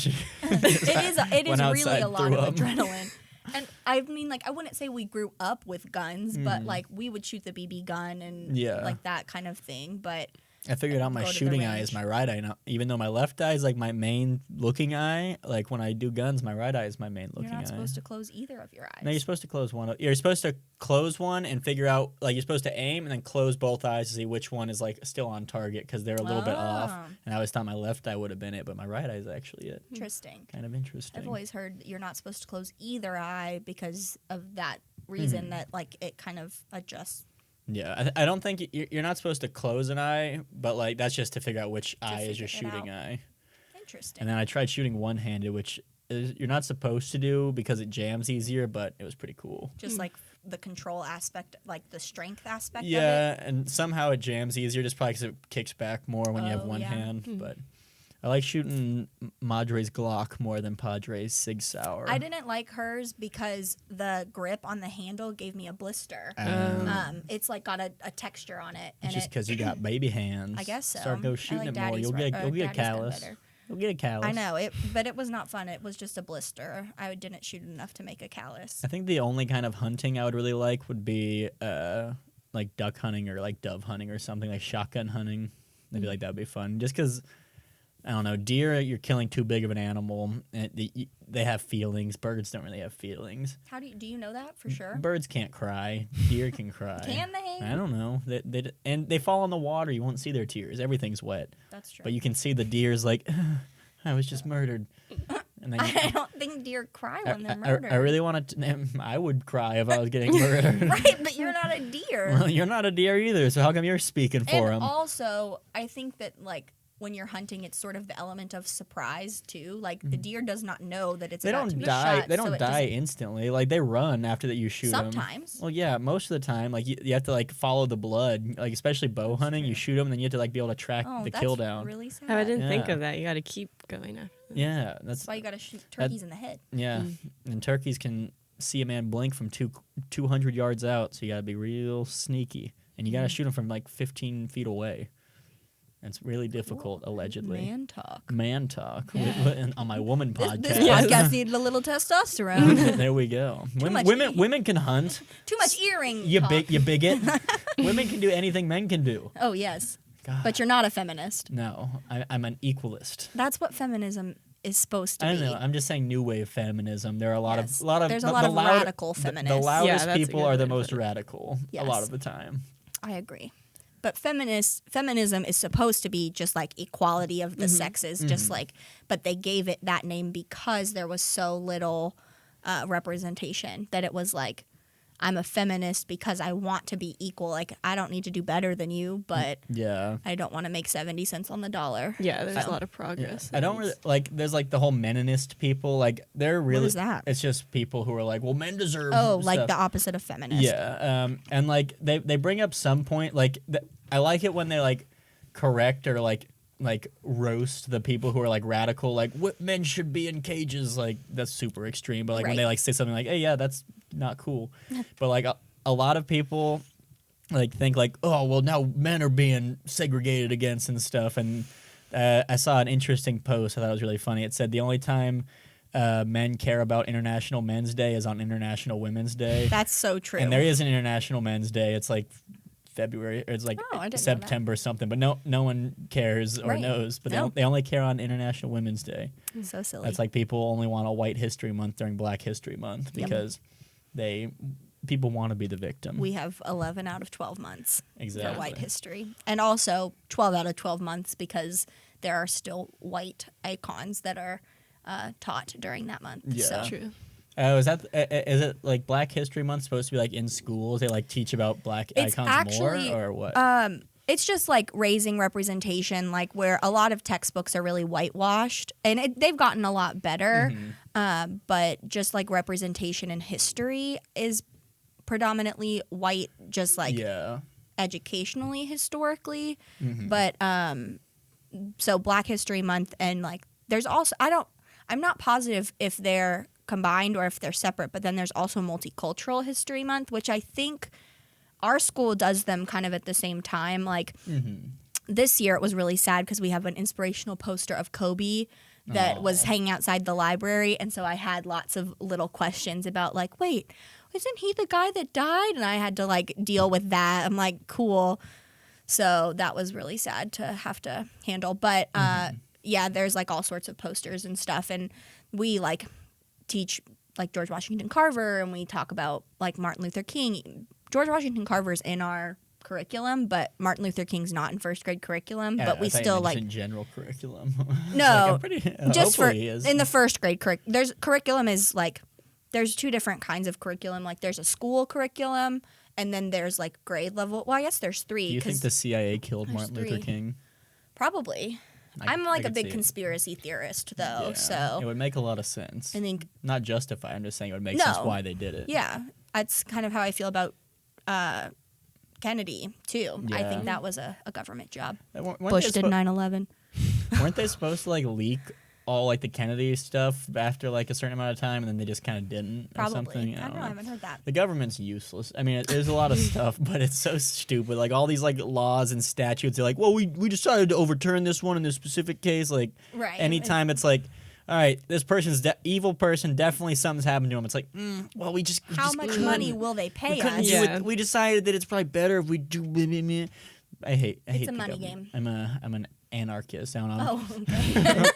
It is Went really outside, a lot threw of up. adrenaline. And I mean, like, I wouldn't say we grew up with guns, Mm. but like we would shoot the BB gun and Yeah. like that kind of thing. But I figured out my Go to the shooting eye range. is my right eye now. Even though my left eye is like my main looking eye, like when I do guns, my right eye is my main looking you're not eye. supposed to close either of your eyes. No, you're supposed to close one. You're supposed to close one and figure out, like, you're supposed to aim and then close both eyes to see which one is, like, still on target because they're a little bit off. Ah. And I always thought my left eye would have been it, but my right eye is actually it. Interesting. Kind of interesting. I've always heard you're not supposed to close either eye because of that reason that like it kind of adjusts. Yeah, I don't think you're not supposed to close an eye, but, like, that's just to figure out which eye is your figure it shooting out. eye. Interesting. And then I tried shooting one-handed, which you're not supposed to do because it jams easier, but it was pretty cool. Just like the control aspect, like the strength aspect of it. Yeah, and somehow it jams easier, just probably because it kicks back more when you have Oh, one yeah. hand. But I like shooting Madre's Glock more than Padre's Sig Sauer. I didn't like hers because the grip on the handle gave me a blister. It's like got a texture on it, and just because you got baby hands. I guess so. Start go I shooting like it more. Daddy's You'll ri- get a Daddy's gun callus. better. You'll get a callus. I know it, but it was not fun. It was just a blister. I didn't shoot enough to make a callus. I think the only kind of hunting I would really like would be like duck hunting or like dove hunting or something, like shotgun hunting. I feel like that would be fun. Just because, I don't know, deer, you're killing too big of an animal. And they have feelings. Birds don't really have feelings. How do you know that for sure? Birds can't cry. Deer can cry. Can they? I don't know. And they fall in the water. You won't see their tears. Everything's wet. That's true. But you can see the deer's like, I was just murdered. And then I don't think deer cry when they're murdered. I really want to. I would cry if I was getting murdered. Right, but you're not a deer. Well, you're not a deer either, so how come you're speaking for And him? also, I think that like when you're hunting, it's sort of the element of surprise too. Like the deer does not know that it's They about don't to be die. shot, They so don't it die doesn't- instantly. Like they run after that you shoot them. Sometimes. Well, yeah, most of the time, like you have to like follow the blood. Like especially bow hunting, you shoot them, and then you have to like be able to track Oh, the that's kill down. really sad. Oh, I didn't think Yeah. of that. You got to keep going after. Yeah, that's That's why you got to shoot turkeys in the head. yeah. And turkeys can see a man blink from 200 yards out, so you got to be real sneaky, and you got to shoot them from like 15 feet away. It's really difficult, allegedly. Man talk. Man talk on my woman podcast. This podcast needed a little testosterone. There we go. much Women can hunt. Too much earring. You talk. bigot. Women can do anything men can do. Oh yes, God. but you're not a feminist. No, I'm an equalist. That's what feminism is supposed to I be. don't know. I'm just saying new wave feminism. There are a lot Yes. of There's a the lot of loud- radical The feminists. loudest Yeah, that's a people good are the way to most put it. radical a lot of the time. I agree. But feminism is supposed to be just like equality of the sexes, just like, but they gave it that name because there was so little representation that it was like, I'm a feminist because I want to be equal. Like, I don't need to do better than you, but Yeah. I don't want to make 70 cents on the dollar. Yeah, there's a lot of Yeah. progress. I don't really like. There's like the whole meninist people. Like they're really. is that? It's just people who are like, well, men deserve. Oh, like stuff. the opposite of feminist. Yeah, and like they bring up some point like I like it when they like correct or like roast the people who are like radical, like what men should be in cages. Like that's super extreme. But like when they Right. like say something like, hey, yeah, that's not cool. But like a lot of people like think like, oh, well now men are being segregated against and stuff. And I saw an interesting post I thought it was really funny. It said the only time men care about International Men's Day is on International Women's Day. That's so true. And there is an International Men's Day. It's like February, or it's like September something, but no one cares or knows. But they only care on International Women's Day. So silly. That's like people only want a White History Month during Black History Month because people want to be the victim. We have 11 out of 12 months exactly. for White History, and also 12 out of 12 months because there are still white icons that are taught during that month. Yeah, so. True. Is it like Black History Month supposed to be like in schools? They like teach about Black icons actually, more, or what? It's just like raising representation, like where a lot of textbooks are really whitewashed, and they've gotten a lot better. But just like representation in history is predominantly white, just like educationally, historically. But so Black History Month and like there's also I'm not positive if they're combined or if they're separate, but then there's also Multicultural History Month, which I think our school does them kind of at the same time. Like this year it was really sad because we have an inspirational poster of Kobe that was hanging outside the library, and so I had lots of little questions about like, wait, isn't he the guy that died? And I had to like deal with that. I'm like, cool. So that was really sad to have to handle. But yeah, there's like all sorts of posters and stuff, and we like teach like George Washington Carver, and we talk about like Martin Luther King. George Washington Carver's in our curriculum, but Martin Luther King's not in first grade curriculum. But we still like in general curriculum. No, like just for in the first grade there's curriculum is like there's two different kinds of curriculum. Like there's a school curriculum, and then there's like grade level. Well, I guess there's three. Do you think the CIA killed Martin Luther King? Probably. I'm like a big conspiracy theorist, though, so it would make a lot of sense. I think not justify. I'm just saying it would make sense why they did it. Yeah, that's kind of how I feel about Kennedy too. Yeah. I think that was a government job. Weren't Bush did 9/11. Weren't they supposed to like leak all like the Kennedy stuff after like a certain amount of time, and then they just kind of didn't or something? I don't know. I haven't heard that. The government's useless. I mean, there's a lot of stuff, but it's so stupid. Like all these like laws and statutes. They're like, well, we decided to overturn this one in this specific case. Like, anytime it's like, all right, this person's evil person. Definitely something's happened to him. It's like, well, we just how much money will they pay us? We decided that it's probably better if we do. I hate. It's a money game. I'm an anarchist. I don't know. Oh, okay.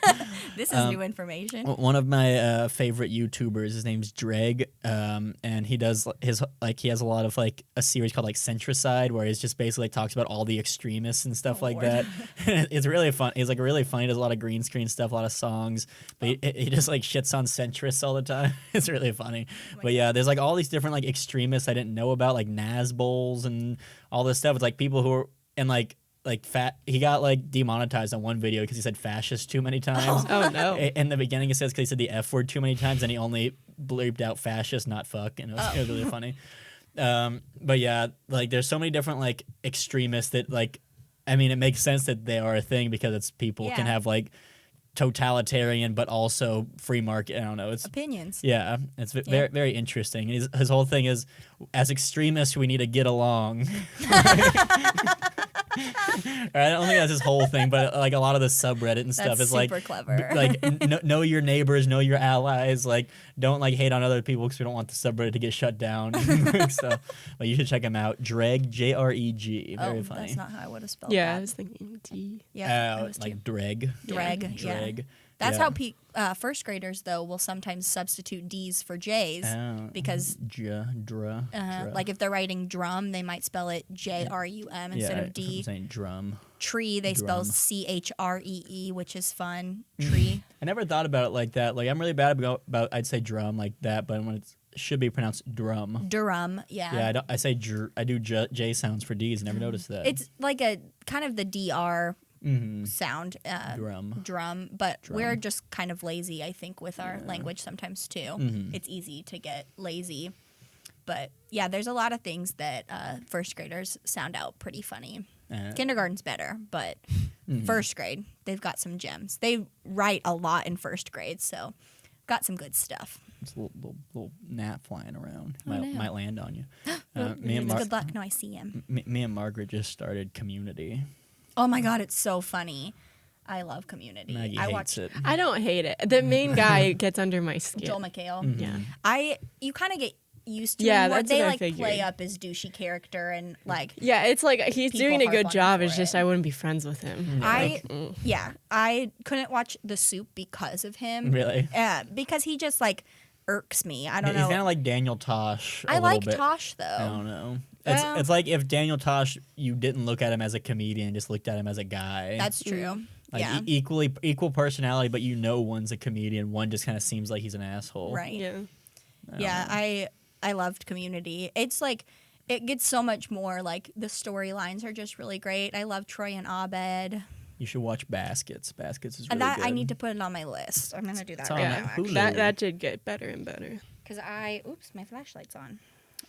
This is new information. One of my favorite YouTubers, his name's Dreg, and he does he has a lot of like a series called like Centricide, where he's just basically talks about all the extremists and stuff like that. It's really fun. He's like really funny. He does a lot of green screen stuff, a lot of songs, but he just like shits on centrists all the time. It's really funny. But yeah, there's like all these different like extremists I didn't know about, like Nazbols and all this stuff. It's like people who are and like fat. He got like demonetized on one video because he said fascist too many times. Oh no! In the beginning, it says because he said the F word too many times, and he only bleeped out fascist, not fuck, and it was really funny. But yeah, like there's so many different like extremists that like, I mean, it makes sense that they are a thing because it's people can have like totalitarian but also free market. I don't know. It's opinions. Yeah, it's very very interesting. His whole thing is, as extremists, we need to get along. I don't think that's his whole thing, but like a lot of the subreddit and stuff is like super clever. Like know your neighbors, know your allies. Like don't like hate on other people because we don't want the subreddit to get shut down. So, but you should check him out. Dreg, J-R-E-G. Very funny. That's not how I would have spelled that. that. I was thinking D. Yeah, like Dreg. Dreg. Yeah. That's how first graders, though, will sometimes substitute D's for J's because like if they're writing drum, they might spell it J-R-U-M instead of D. I'm saying drum. Tree, they spell C-H-R-E-E, which is fun. Tree. I never thought about it like that. Like I'm really bad about I'd say drum like that, but when it should be pronounced drum. Drum, yeah. Yeah, I do J sounds for D's. Never noticed that. It's like a kind of the DR. Sound drum, but we're just kind of lazy, I think, with our language sometimes too. It's easy to get lazy, but yeah, there's a lot of things that first graders sound out pretty funny. Kindergarten's better, but first grade, they've got some gems. They write a lot in first grade, so got some good stuff. It's a little gnat flying around. Might land on you. Good luck. No, I see him. Me and Margaret just started Community. Oh my God, it's so funny. I love Community. Maggie I hates watched it. I don't hate it. The main guy gets under my skin. Joel McHale. Mhm. Yeah. You kind of get used to Yeah, him, where that's they what I like figured. play up his douchey character and like Yeah, it's like he's People doing a harp good on him job. for It's just it. I wouldn't be friends with him. I couldn't watch The Soup because of him. Really? Yeah, because he just like irks me. I don't know. He's kind of like Daniel Tosh. I like bit. Tosh I though. don't know. Well- It's like if Daniel Tosh, you didn't look at him as a comedian, just looked at him as a guy. That's true. like yeah. equal personality, but one's a comedian. One just kind of seems like he's an asshole. Right. Yeah. Yeah, I loved Community. It's like it gets so much more. Like the storylines are just really great. I love Troy and Abed. You should watch Baskets. Baskets is really And that good. I need to put it on my list. I'm gonna do that It's on right Yeah. now. Hulu. That did get better and better. Because my flashlight's on.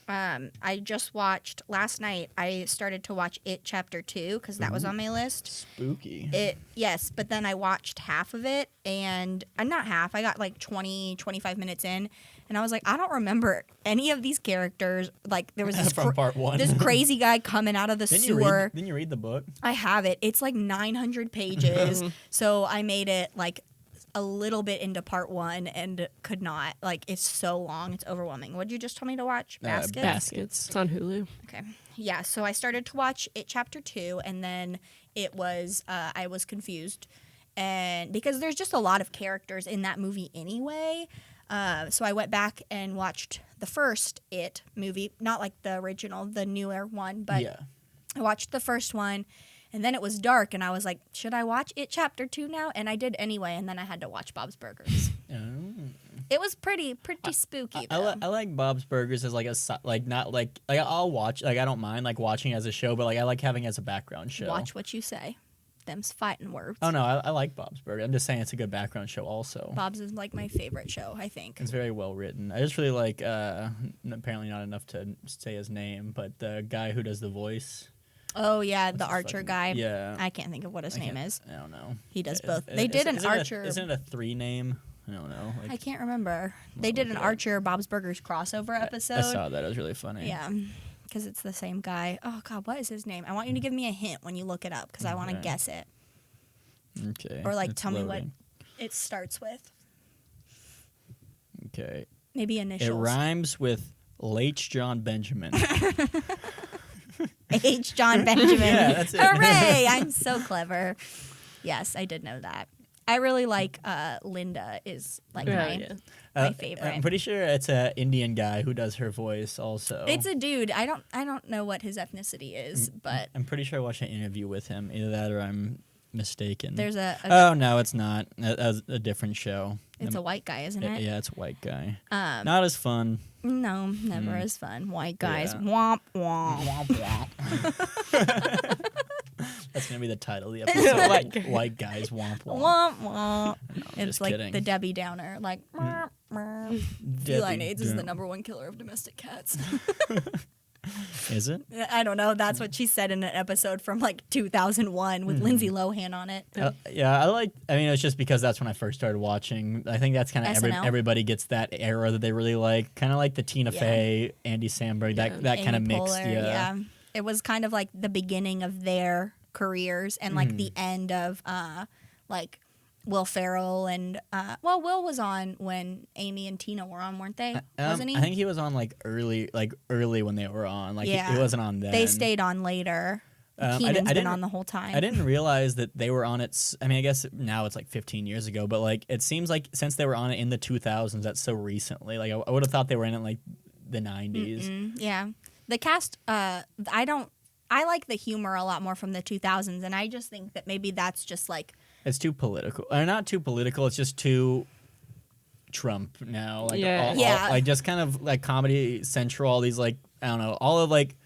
I just watched last night. I started to watch It Chapter 2 because that was on my list. Spooky. Yes, but then I watched half of it and not half. I got like 25 minutes in, and I was like, I don't remember any of these characters. Like there was this From part one. this crazy guy coming out of the Didn't sewer. you read the book? I have it. It's like 900 pages. So I made it like a little bit into part 1 and could not. Like it's so long. It's overwhelming. What'd you just tell me to watch? Baskets? Baskets. It's on Hulu. Okay. Yeah, so I started to watch It Chapter 2, and then it was, I was confused. And because there's just a lot of characters in that movie anyway. So I went back and watched the first It movie, not like the original, the newer one, but Yeah. I watched the first one, and then it was dark, and I was like, should I watch It Chapter 2 now? And I did anyway, and then I had to watch Bob's Burgers. Oh. It was pretty spooky, though. I like Bob's Burgers as like not like I'll watch, like I don't mind like watching it as a show, but like I like having it as a background show. Watch what you say. Them's fighting words. Oh no, I like Bob's Burgers. I'm just saying it's a good background show also. Bob's is like my favorite show, I think. It's very well written. I just really like apparently not enough to say his name, but the guy who does the voice. Oh yeah, What's the his Archer fucking- guy. Yeah. I can't think of what his name is. I don't know. He does both. Is- They did an isn't Archer. Isn't it a 3 name? I don't know. Like, I can't remember. They did an look it up. Archer Bob's Burgers crossover episode. I saw that. It was really funny. Yeah, because it's the same guy. Oh God, what is his name? I want you to give me a hint when you look it up because I want to Okay. guess it Okay. or like it's tell me loading. what it starts with. Okay. Maybe It initials. rhymes with H. John Benjamin. H. John Benjamin. Yeah, that's it. Hooray! I'm so clever. Yes, I did know that. I really like Linda is like my favorite. I'm pretty sure it's an Indian guy who does her voice also. It's a dude. I don't know what his ethnicity is, but I'm pretty sure I watched an interview with him. Either that or I'm mistaken. there's a Oh no, it's not. That was a different show. it's a white guy, isn't it? Yeah, it's a white guy. Not Not as fun. no, never as fun. White guys, Yeah. womp womp. Womp womp. That's gonna be the title of the episode. White guy. White guys womp womp. Womp womp. I'm It's just like kidding. the Debbie Downer, like. Debbie Feline AIDS is the Downer. #1 killer of domestic cats. Is it? I don't know. That's what she said in an episode from like 2001 with Lindsay Lohan on it. Yeah, I mean, it's just because that's when I first started watching. I think that's kind of SNL? everybody gets that era that they really like. Kind of like the Tina Yeah. Fey, Andy Samberg, that kind of Amy mixed. Poehler, Yeah. It was kind of like the beginning of their careers and like the end of like Will Ferrell and Will was on when Amy and Tina were on, weren't they? Wasn't he? I think he was on like early when they were on. Like Yeah. he wasn't on then. They stayed on later. I Keenan's been didn't- on the whole time. I didn't realize that they were on it. I mean, I guess now it's like 15 years ago, but like it seems like since they were on it in the 2000s, that's so recently. Like I would have thought they were in it like the 90s. Yeah. The cast, I like the humor a lot more from the 2000s, and I just think that maybe that's just like, It's too political. Or not too political. It's just too Trump now. Like Yeah. Yeah. like just kind of like Comedy Central. All these like I don't know. All of like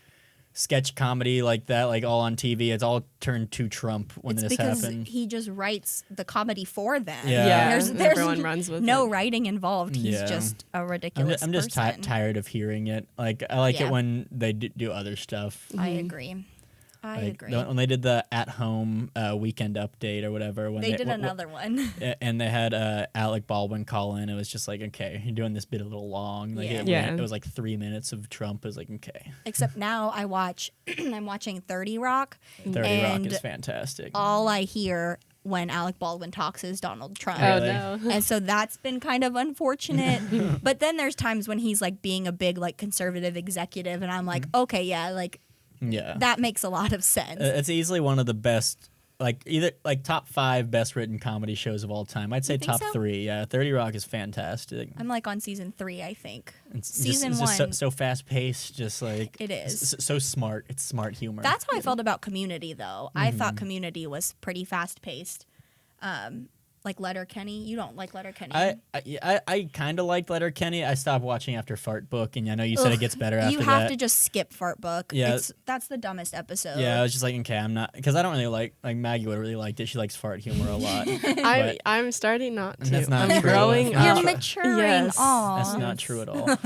sketch comedy like that. Like all on TV. It's all turned to Trump when it's this because happened. he just writes the comedy for them. Yeah. Yeah, There's everyone runs with no it. writing involved. He's Yeah. just a I'm ridiculous just person. tired of hearing it. Like I like Yeah. it when they do other stuff. I agree. I Like, agree. When they did the at-home weekend update or whatever, when They did another one. and they had Alec Baldwin call in. It was just like, okay, you're doing this bit a little long. Like, Yeah. it was like 3 minutes of Trump. It was like, okay, Except now I'm watching 30 Rock. 30 Rock and is fantastic. all I hear when Alec Baldwin talks as Donald Trump. Oh, Really? no. And so that's been kind of unfortunate. But then there's times when he's like being a big like conservative executive, and I'm like, okay, yeah, like Yeah. that makes a lot of sense. It's easily one of the best, like either like top 5 best written comedy shows of all time. I'd say think top so? 3. Yeah, 30 Rock is fantastic. I'm like on season 3, I think. It's season just 1. so fast paced, just like It is. so smart. It's smart humor. That's how I felt about Community, though. I thought Community was pretty fast paced. Like Letterkenny. You don't like Letterkenny. I kind of liked Letterkenny. I stopped watching after Fart Book, and I know you said it gets better after that. You have to just skip Fart Book. Yeah. That's the dumbest episode. Yeah, I was just like, okay, I'm not, because I don't really like Maggie would have really liked it. She likes fart humor a lot. But I'm starting not to. That's not I'm true. growing That's You're up. maturing. Yes. Aw. that's not true at all.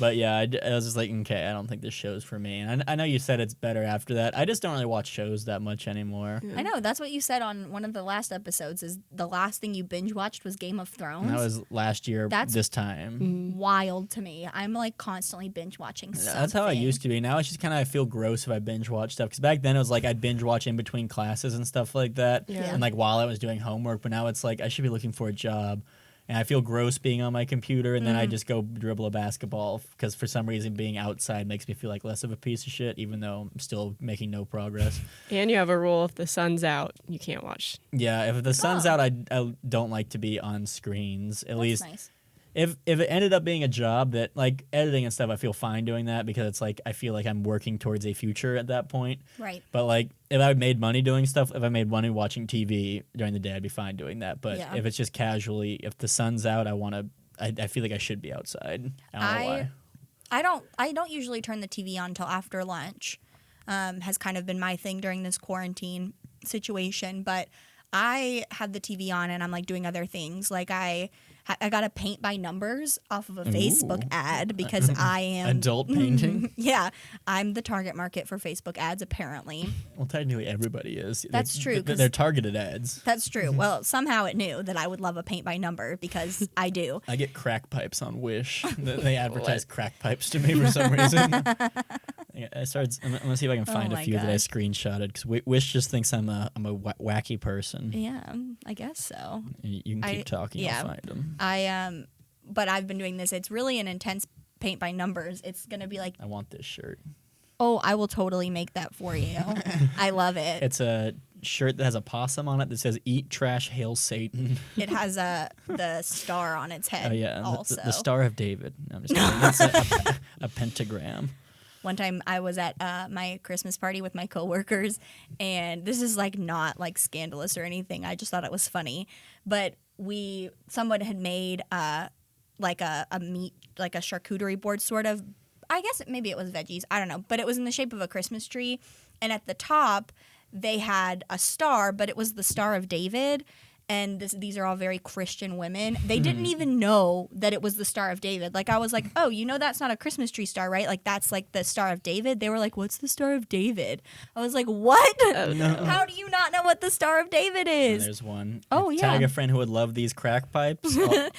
But yeah, I was just like, okay, I don't think this show's for me. And I know you said it's better after that. I just don't really watch shows that much anymore. I know. That's what you said on one of the last episodes, is the last thing you binge watched was Game of Thrones. And that was last year, That's- this time. wild to me. I'm like constantly binge watching something. That's how I used to be. Now it's just kind of, I feel gross if I binge watch stuff. Because back then it was like I'd binge watch in between classes and stuff like that. Yeah. And like while I was doing homework. But now it's like I should be looking for a job. And I feel gross being on my computer. And then I just go dribble a basketball. Because for some reason being outside makes me feel like less of a piece of shit. Even though I'm still making no progress. And you have a rule: if the sun's out, you can't watch. Yeah, if the sun's Oh. out, I don't like to be on screens. At That's least nice. if it ended up being a job that, like, editing and stuff, I feel fine doing that because it's like I feel like I'm working towards a future at that point. Right. But like if I made money doing stuff, if I made money watching TV during the day, I'd be fine doing that. But Yeah. if it's just casually, if the sun's out, I feel like I should be outside. I don't know why. I don't usually turn the TV on until after lunch. Has kind of been my thing during this quarantine situation. But I had the TV on and I'm like doing other things. Like I got to paint by numbers off of a Facebook ad because I am Adult painting? Yeah, I'm the target market for Facebook ads apparently. Well, technically everybody is. That's true, 'cause- They're targeted ads. That's true. Well, somehow it knew that I would love a paint by number because I do. I get crack pipes on Wish. They advertise crack pipes to me for some reason. I'm gonna see if I can find a my few that I gosh. screenshotted because Wish just thinks I'm a wacky person. Yeah, I guess so. You can keep talking. yeah. I'll find them. But I've been doing this. It's really an intense paint by numbers. It's gonna be like, I want this shirt. oh, I will totally make that for you. I love it. It's a shirt that has a possum on it that says "Eat trash, hail Satan." It has the star on its head. Oh yeah, Also, the Star of David. No, I'm just kidding. It's a pentagram. one time I was at my Christmas party with my coworkers, and this is like not like scandalous or anything. I just thought it was funny, but someone had made like a meat, like a charcuterie board sort of. I guess maybe it was veggies. I don't know, but it was in the shape of a Christmas tree, and at the top they had a star, but it was the Star of David. And these are all very Christian women. They didn't even know that it was the Star of David. Like, I was like, oh, you know that's not a Christmas tree star, right? Like, that's like the Star of David. They were like, what's the Star of David? I was like, what? Oh, no. How do you not know what the Star of David is? There's one. Oh, Tag yeah. a friend who would love these crack pipes.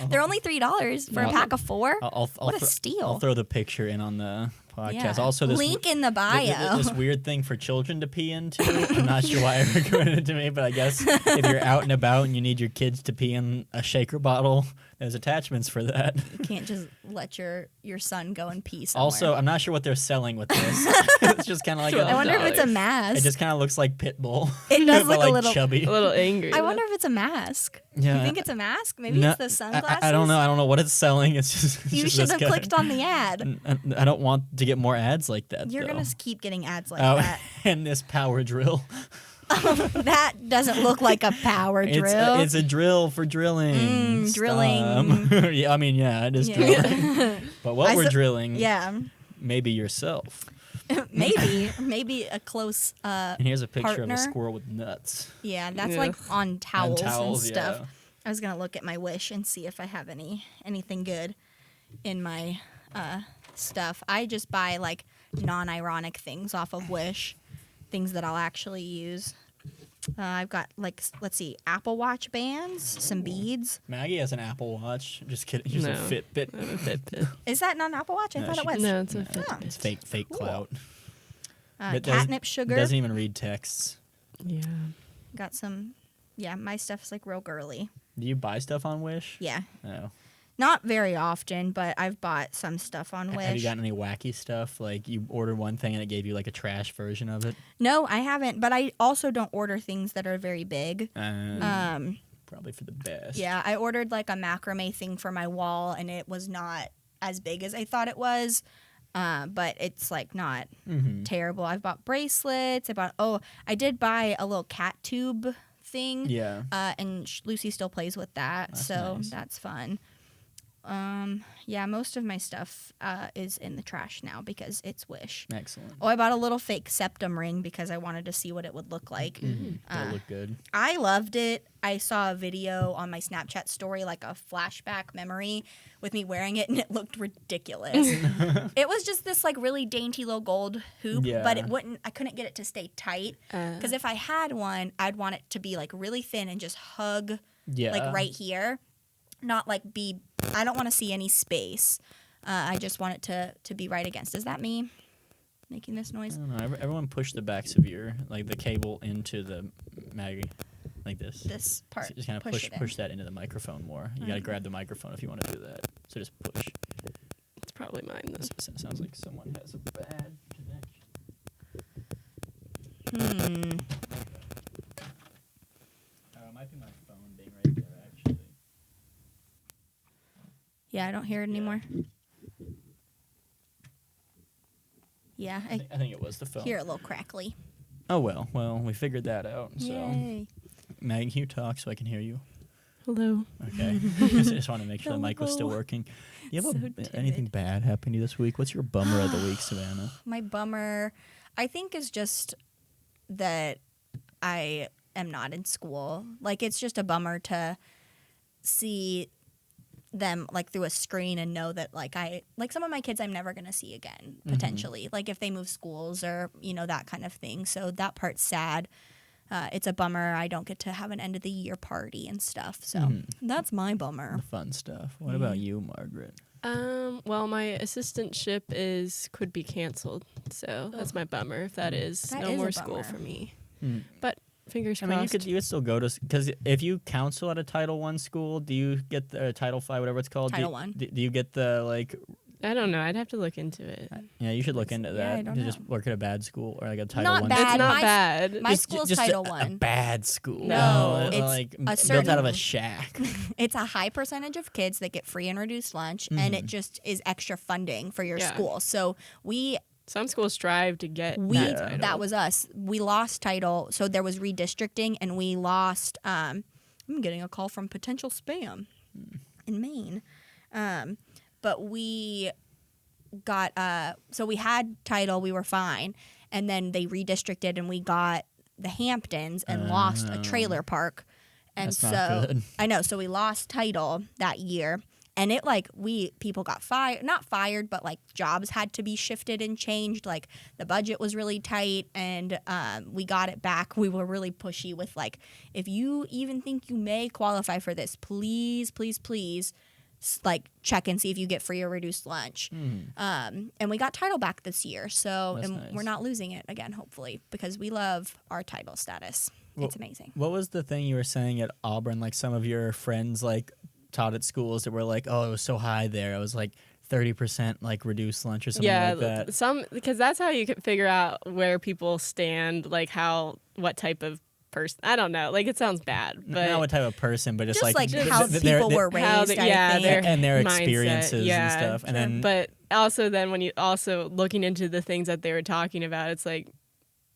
They're only $3 for a pack of 4. What a steal. I'll throw the picture in on the podcast. Yeah. Also, this Link in the bio. This weird thing for children to pee into. I'm not sure why it recommended it to me, but I guess if you're out and about and you need your kids to pee in a shaker bottle, there's attachments for that. You can't just let your son go and pee somewhere. Also, I'm not sure what they're selling with this. It's just kind of like I wonder if it's a $12. mask. It just kind of looks like Pitbull. It does but look a like little- chubby. A little angry. I wonder if it's a mask. Yeah. You think it's a mask? Maybe No, it's the sunglasses? I don't know. I don't know what it's selling. It's just You it's should just have this guy. clicked on the ad. I don't want to get more ads like that. You're though. going to keep getting ads like Oh, that. and this power drill. That doesn't look like a power drill. It's a drill for drilling. drilling. Stop. Yeah, I mean, yeah, it is Yeah. drilling. But what we're drilling, Yeah, maybe yourself. maybe a close. And here's a picture Partner. of a squirrel with nuts. Yeah, that's Yeah. like on towels, and yeah. stuff. I was gonna look at my Wish and see if I have anything good in my stuff. I just buy like non-ironic things off of Wish, things that I'll actually use. I've got like let's see, Apple Watch bands, some beads. Maggie has an Apple Watch. Just kidding. She's a No. Fitbit. Fitbit. Is that not an Apple Watch? I No, thought it she- was. No, it's a No, Fitbit. it's fake Cool. clout. It doesn't- Catnip sugar. Doesn't even read texts. Yeah. got some. Yeah, my stuff's like real girly. Do you buy stuff on Wish? Yeah. No. Not very often, but I've bought some stuff on Wish. Have you gotten any wacky stuff? Like you ordered one thing and it gave you like a trash version of it? No, I haven't. But I also don't order things that are very big. Probably for the best. Yeah, I ordered like a macrame thing for my wall, and it was not as big as I thought it was. But it's like not terrible. I've bought bracelets. I did buy a little cat tube thing. Yeah. And Lucy still plays with that, That's so nice. that's fun. Yeah, most of my stuff is in the trash now because it's Wish. Excellent. Oh, I bought a little fake septum ring because I wanted to see what it would look like. It'll look good. I loved it. I saw a video on my Snapchat story, like a flashback memory with me wearing it, and it looked ridiculous. It was just this like really dainty little gold hoop, but I couldn't get it to stay tight. Because if I had one, I'd want it to be like really thin and just hug like right here. Not like I don't want to see any space. I just want it to be right against. Is that me making this noise? I don't know. Everyone push the backs of the cable into the Maggie, like this. This part. So just kind of push that into the microphone more. You got to grab the microphone if you want to do that. So just push. It's probably mine, though. Sounds like someone has a bad connection. It might be my phone being right there, actually. Yeah, I don't hear it anymore. Yeah, I think it was the phone. hear it a little crackly. Oh, well, we figured that out. So, Yay. Maggie, can you talk so I can hear you? Hello. Okay. I just want to make sure the mic was still Hello. working. You have So timid. anything bad happen to you this week? What's your bummer of the week, Savannah? My bummer, I think, is just that I am not in school. Like, it's just a bummer to see them like through a screen and know that like some of my kids I'm never going to see again potentially, like if they move schools or that kind of thing. So that part's sad. It's a bummer I don't get to have an end of the year party and stuff. So that's my bummer. The fun stuff. What about you, Margaret? Well, my assistantship could be canceled, so that's my bummer. If that is That no is a more school bummer. for me, but fingers I crossed. mean, you could still go to, because if you counsel at a Title I school, do you get the Title V, whatever it's called? Title I. Do you get the like? I don't know. I'd have to look into it. Yeah, you should look into that. I don't to just know. work at a bad school or like a Title Not I. bad. It's not My- bad. My school's Title a I. bad school. No, it's like a built certain- out of a shack. It's a high percentage of kids that get free and reduced lunch, and it just is extra funding for your Yeah. school. So Some schools strive to get that title. that was us. We lost title, so there was redistricting, and we lost. I'm getting a call from potential spam in Maine, but we got. So we had title, we were fine, and then they redistricted, and we got the Hamptons and lost a trailer park, and That's so not good. I know. So we lost title that year. And it people got not fired, but like jobs had to be shifted and changed. Like the budget was really tight, and we got it back. We were really pushy with like, if you even think you may qualify for this, please, please, please, like check and see if you get free or reduced lunch. And we got title back this year, so That's and nice. we're not losing it again, hopefully, because we love our title status. It's amazing. What was the thing you were saying at Auburn? Like some of your friends like taught at schools that were like, oh, it was so high there. It was like 30% like reduced lunch or something like that. Because that's how you can figure out where people stand, like what type of person. I don't know. Like it sounds bad, but Not what type of person, but just Just like th- how th- people their- were raised, I think. and their mindset, experiences yeah, and stuff. And then but also then when you also looking into the things that they were talking about, it's like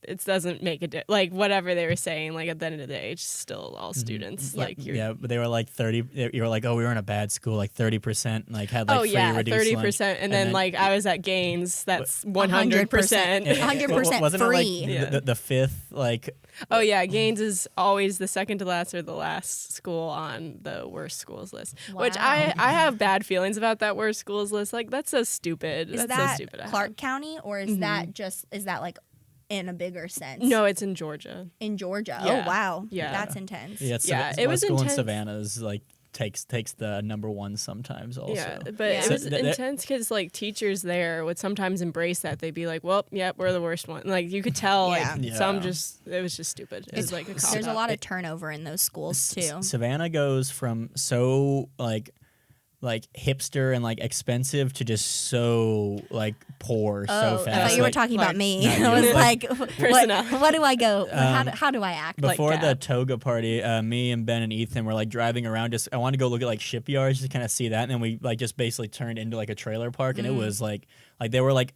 it doesn't make a like whatever they were saying. Like at the end of the day, it's still all students. Like but they were like 30. You were like, oh, we were in a bad school, like 30%, like had like free reduced 30%, lunch. and then like I was at Gaines, that's 100%. 100% Wasn't free. it like the fifth like? Oh yeah, Gaines is always the second to last or the last school on the worst schools list. Which I have bad feelings about that worst schools list. Like that's so stupid. Is that's that so stupid. Clark County, or is that like in a bigger sense? No, it's in Georgia. In Georgia. Yeah. Oh wow. Yeah. That's intense. Yeah, Yeah, it it was was school in intense. Savannah is like takes the number one sometimes also. Yeah, but it was intense because like teachers there would sometimes embrace that. They'd be like, "Well, yeah, we're the worst one." Like you could tell, some just it was just stupid. It was like a cop there's out. a lot of turnover in those schools too. Savannah goes from so like hipster and like expensive to just so like poor so fast. I thought you were talking about me. No, I was like, Personnel. what do I go? How do I act? Before like the toga party, me and Ben and Ethan were like driving around. I wanted to go look at like shipyards to kind of see that, and then we like just basically turned into like a trailer park, and it was like they were like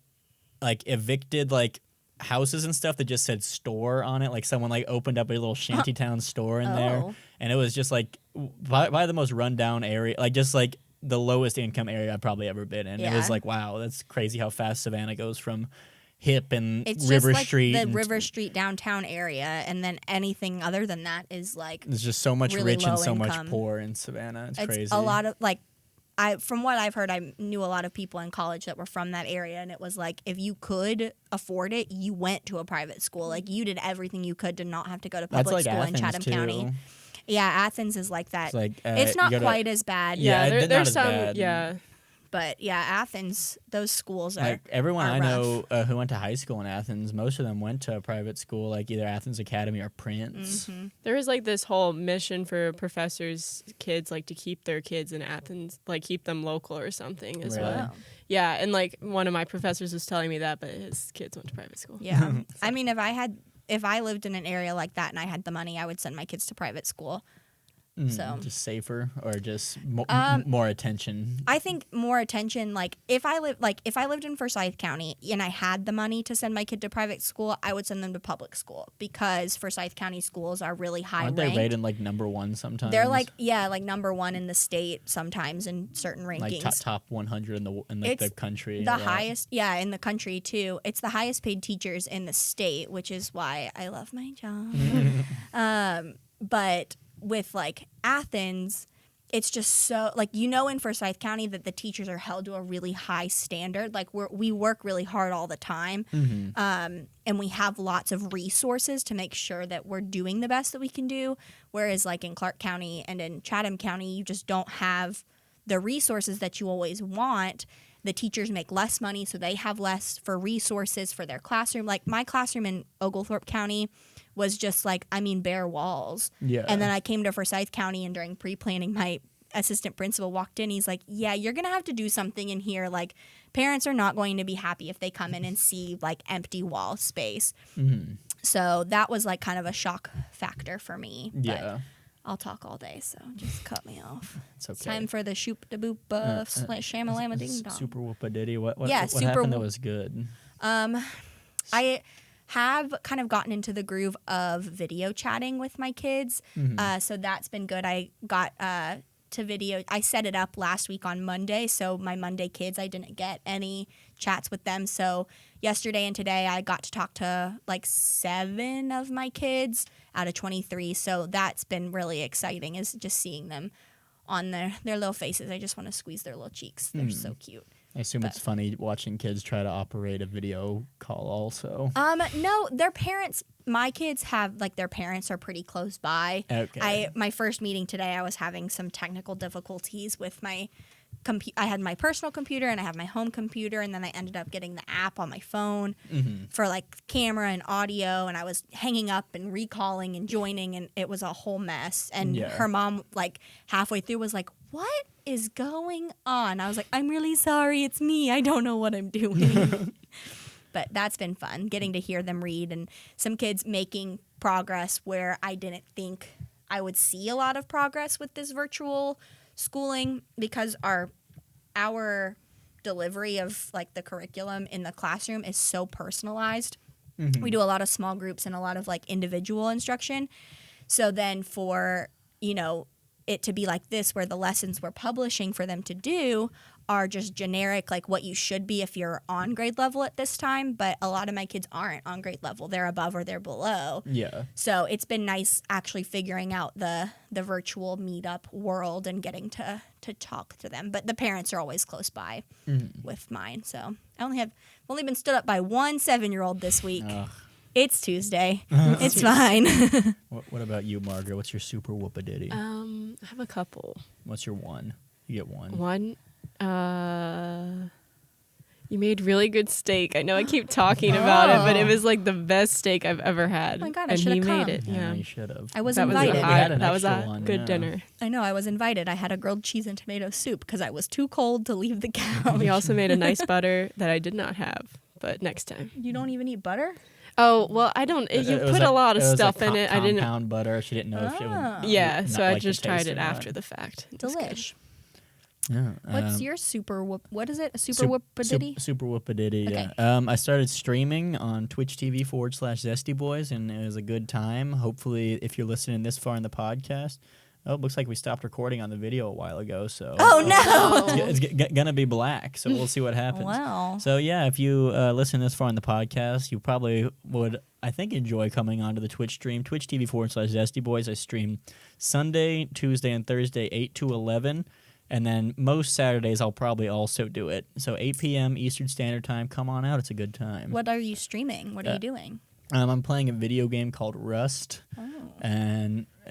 evicted like houses and stuff that just said store on it. Like someone like opened up a little shantytown store in there, and it was just like by the most rundown area, like just like the lowest income area I've probably ever been in. It was like, wow, that's crazy how fast Savannah goes from hip and it's River just like Street. the River Street downtown area, and then anything other than that is like there's just so much really rich and so income. much poor in Savannah. It's crazy. A lot of like, from what I've heard, I knew a lot of people in college that were from that area, and it was like if you could afford it, you went to a private school. Like you did everything you could to not have to go to public school in Chatham County. Yeah, Athens is like that. It's not quite as bad. Yeah, there's some. Yeah, but yeah, Athens, those schools are like everyone are I know rough. who went to high school in Athens. Most of them went to a private school, like either Athens Academy or Prince. Mm-hmm. there was like this whole mission for professors' kids, like to keep their kids in Athens, like keep them local or something as Really? well. Yeah, and like one of my professors was telling me that, but his kids went to private school. Yeah, I mean, if I lived in an area like that and I had the money, I would send my kids to private school. So Just safer or just more attention. I think more attention. Like if I lived in Forsyth County and I had the money to send my kid to private school, I would send them to public school because Forsyth County schools are really high Aren't ranked. they rated like number one sometimes? They're like like number one in the state sometimes in certain rankings. like top 100 in the country. The highest, in the country too. It's the highest paid teachers in the state, which is why I love my job. But with like Athens, it's just so like in Forsyth County that the teachers are held to a really high standard. Like we work really hard all the time, and we have lots of resources to make sure that we're doing the best that we can do. Whereas like in Clark County and in Chatham County, you just don't have the resources that you always want. The teachers make less money, so they have less for resources for their classroom. Like my classroom in Oglethorpe County was just like, bare walls. Yeah. And then I came to Forsyth County, and during pre-planning, my assistant principal walked in. He's like, yeah, you're going to have to do something in here. Like parents are not going to be happy if they come in and see like empty wall space. Mm-hmm. So that was like kind of a shock factor for me. Yeah. But I'll talk all day, so just cut me off. It's okay. It's time for the shoop da boop shamalama ding dong. Super whoop-a-diddy. What super happened that was good? I have kind of gotten into the groove of video chatting with my kids, so that's been good. I got to video. I set it up last week on Monday, so my Monday kids, I didn't get any chats with them. So yesterday and today, I got to talk to like 7 of my kids out of 23. So that's been really exciting, is just seeing them on their little faces. I just want to squeeze their little cheeks. They're so cute. I assume it's funny watching kids try to operate a video call also. No, their parents, my kids have, like, their parents are pretty close by. Okay. My first meeting today, I was having some technical difficulties with my I had my personal computer and I have my home computer, and then I ended up getting the app on my phone for like camera and audio, and I was hanging up and recalling and joining, and it was a whole mess. And her mom, like halfway through, was like, "What is going on?" I was like, "I'm really sorry, it's me. I don't know what I'm doing." But that's been fun, getting to hear them read, and some kids making progress where I didn't think I would see a lot of progress with this virtual schooling, because our delivery of like the curriculum in the classroom is so personalized. We do a lot of small groups and a lot of like individual instruction. So then for, it to be like this, where the lessons we're publishing for them to do are just generic, like what you should be if you're on grade level at this time. But a lot of my kids aren't on grade level. They're above or they're below. Yeah. So it's been nice actually figuring out the virtual meetup world and getting to talk to them. But the parents are always close by with mine. So I've only been stood up by one 7-year-old this week. It's Tuesday. It's fine. What about you, Margaret? What's your super whoop-a-diddy? I have a couple. What's your one? You get one. One, you made really good steak. I know I keep talking about it, but it was like the best steak I've ever had. Oh my God, I and should he have made come. it. Yeah, You should have. I was that invited. was a We had an that was extra a one, good yeah. dinner. I know, I was invited. I had a grilled cheese and tomato soup because I was too cold to leave the couch. We also made a nice butter that I did not have, but next time. You don't even eat butter? Oh well, I don't. You put a lot of stuff in it. I didn't. Compound butter. She didn't know if it would. Yeah, not so I like the just tried taste it or not. after the fact. It was good. Delish. Yeah. What's your super whoop? What is it? A super whoop-a-ditty? Super whoop-a-ditty, Okay. yeah. I started streaming on Twitch TV /ZestyBoyz, and it was a good time. Hopefully, if you're listening this far in the podcast, it looks like we stopped recording on the video a while ago. So Oh, no. it's gonna be black. So we'll see what happens. Wow. So yeah, if you listen this far in the podcast, you probably would, I think, enjoy coming onto the Twitch stream, Twitch TV /ZestyBoyz. I stream Sunday, Tuesday, and Thursday, 8 to 11. And then most Saturdays, I'll probably also do it. So 8 p.m. Eastern Standard Time. Come on out. It's a good time. What are you streaming? What are you doing? I'm playing a video game called Rust. Oh.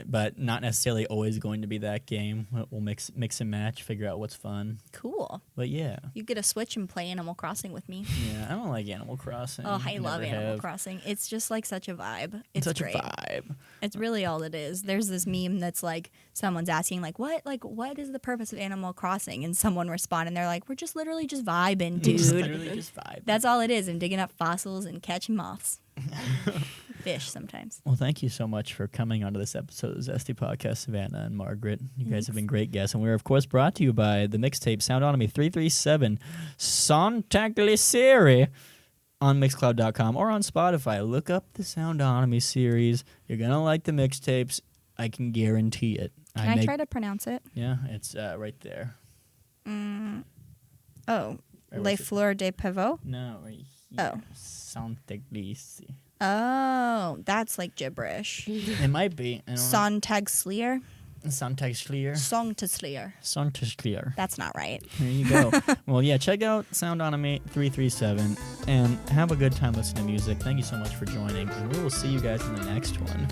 But not necessarily always going to be that game. We'll mix and match, figure out what's fun. Cool. But yeah. You get a Switch and play Animal Crossing with me. Yeah, I don't like Animal Crossing. Oh, I love Never Animal have. Crossing. It's just like such a vibe. It's Such great. a vibe. It's really all it is. There's this meme that's like someone's asking what is the purpose of Animal Crossing? And someone respond and they're like, we're just literally just vibing, dude. Just literally just vibe. That's all it is. And digging up fossils and catching moths. Fish sometimes. Well, thank you so much for coming onto this episode of the Zesty Podcast, Savannah and Margaret. You guys have been great guests. And we're, of course, brought to you by the mixtape Soundonomy 337 Sonntagsleere on Mixcloud.com or on Spotify. Look up the Soundonomy series. You're going to like the mixtapes. I can guarantee it. Can I try to pronounce it? Yeah, it's right there. Oh, Where Les was it? Fleurs de Pavot? No, right here. Oh. Sonntagsleere. Oh, that's like gibberish. It might be. I don't know. Sonntagsleere? Sonntagsleere. Sonntagsleere. Sonntagsleere. That's not right. There you go. Well, yeah, check out Soundonomy 337 and have a good time listening to music. Thank you so much for joining, and we will see you guys in the next one.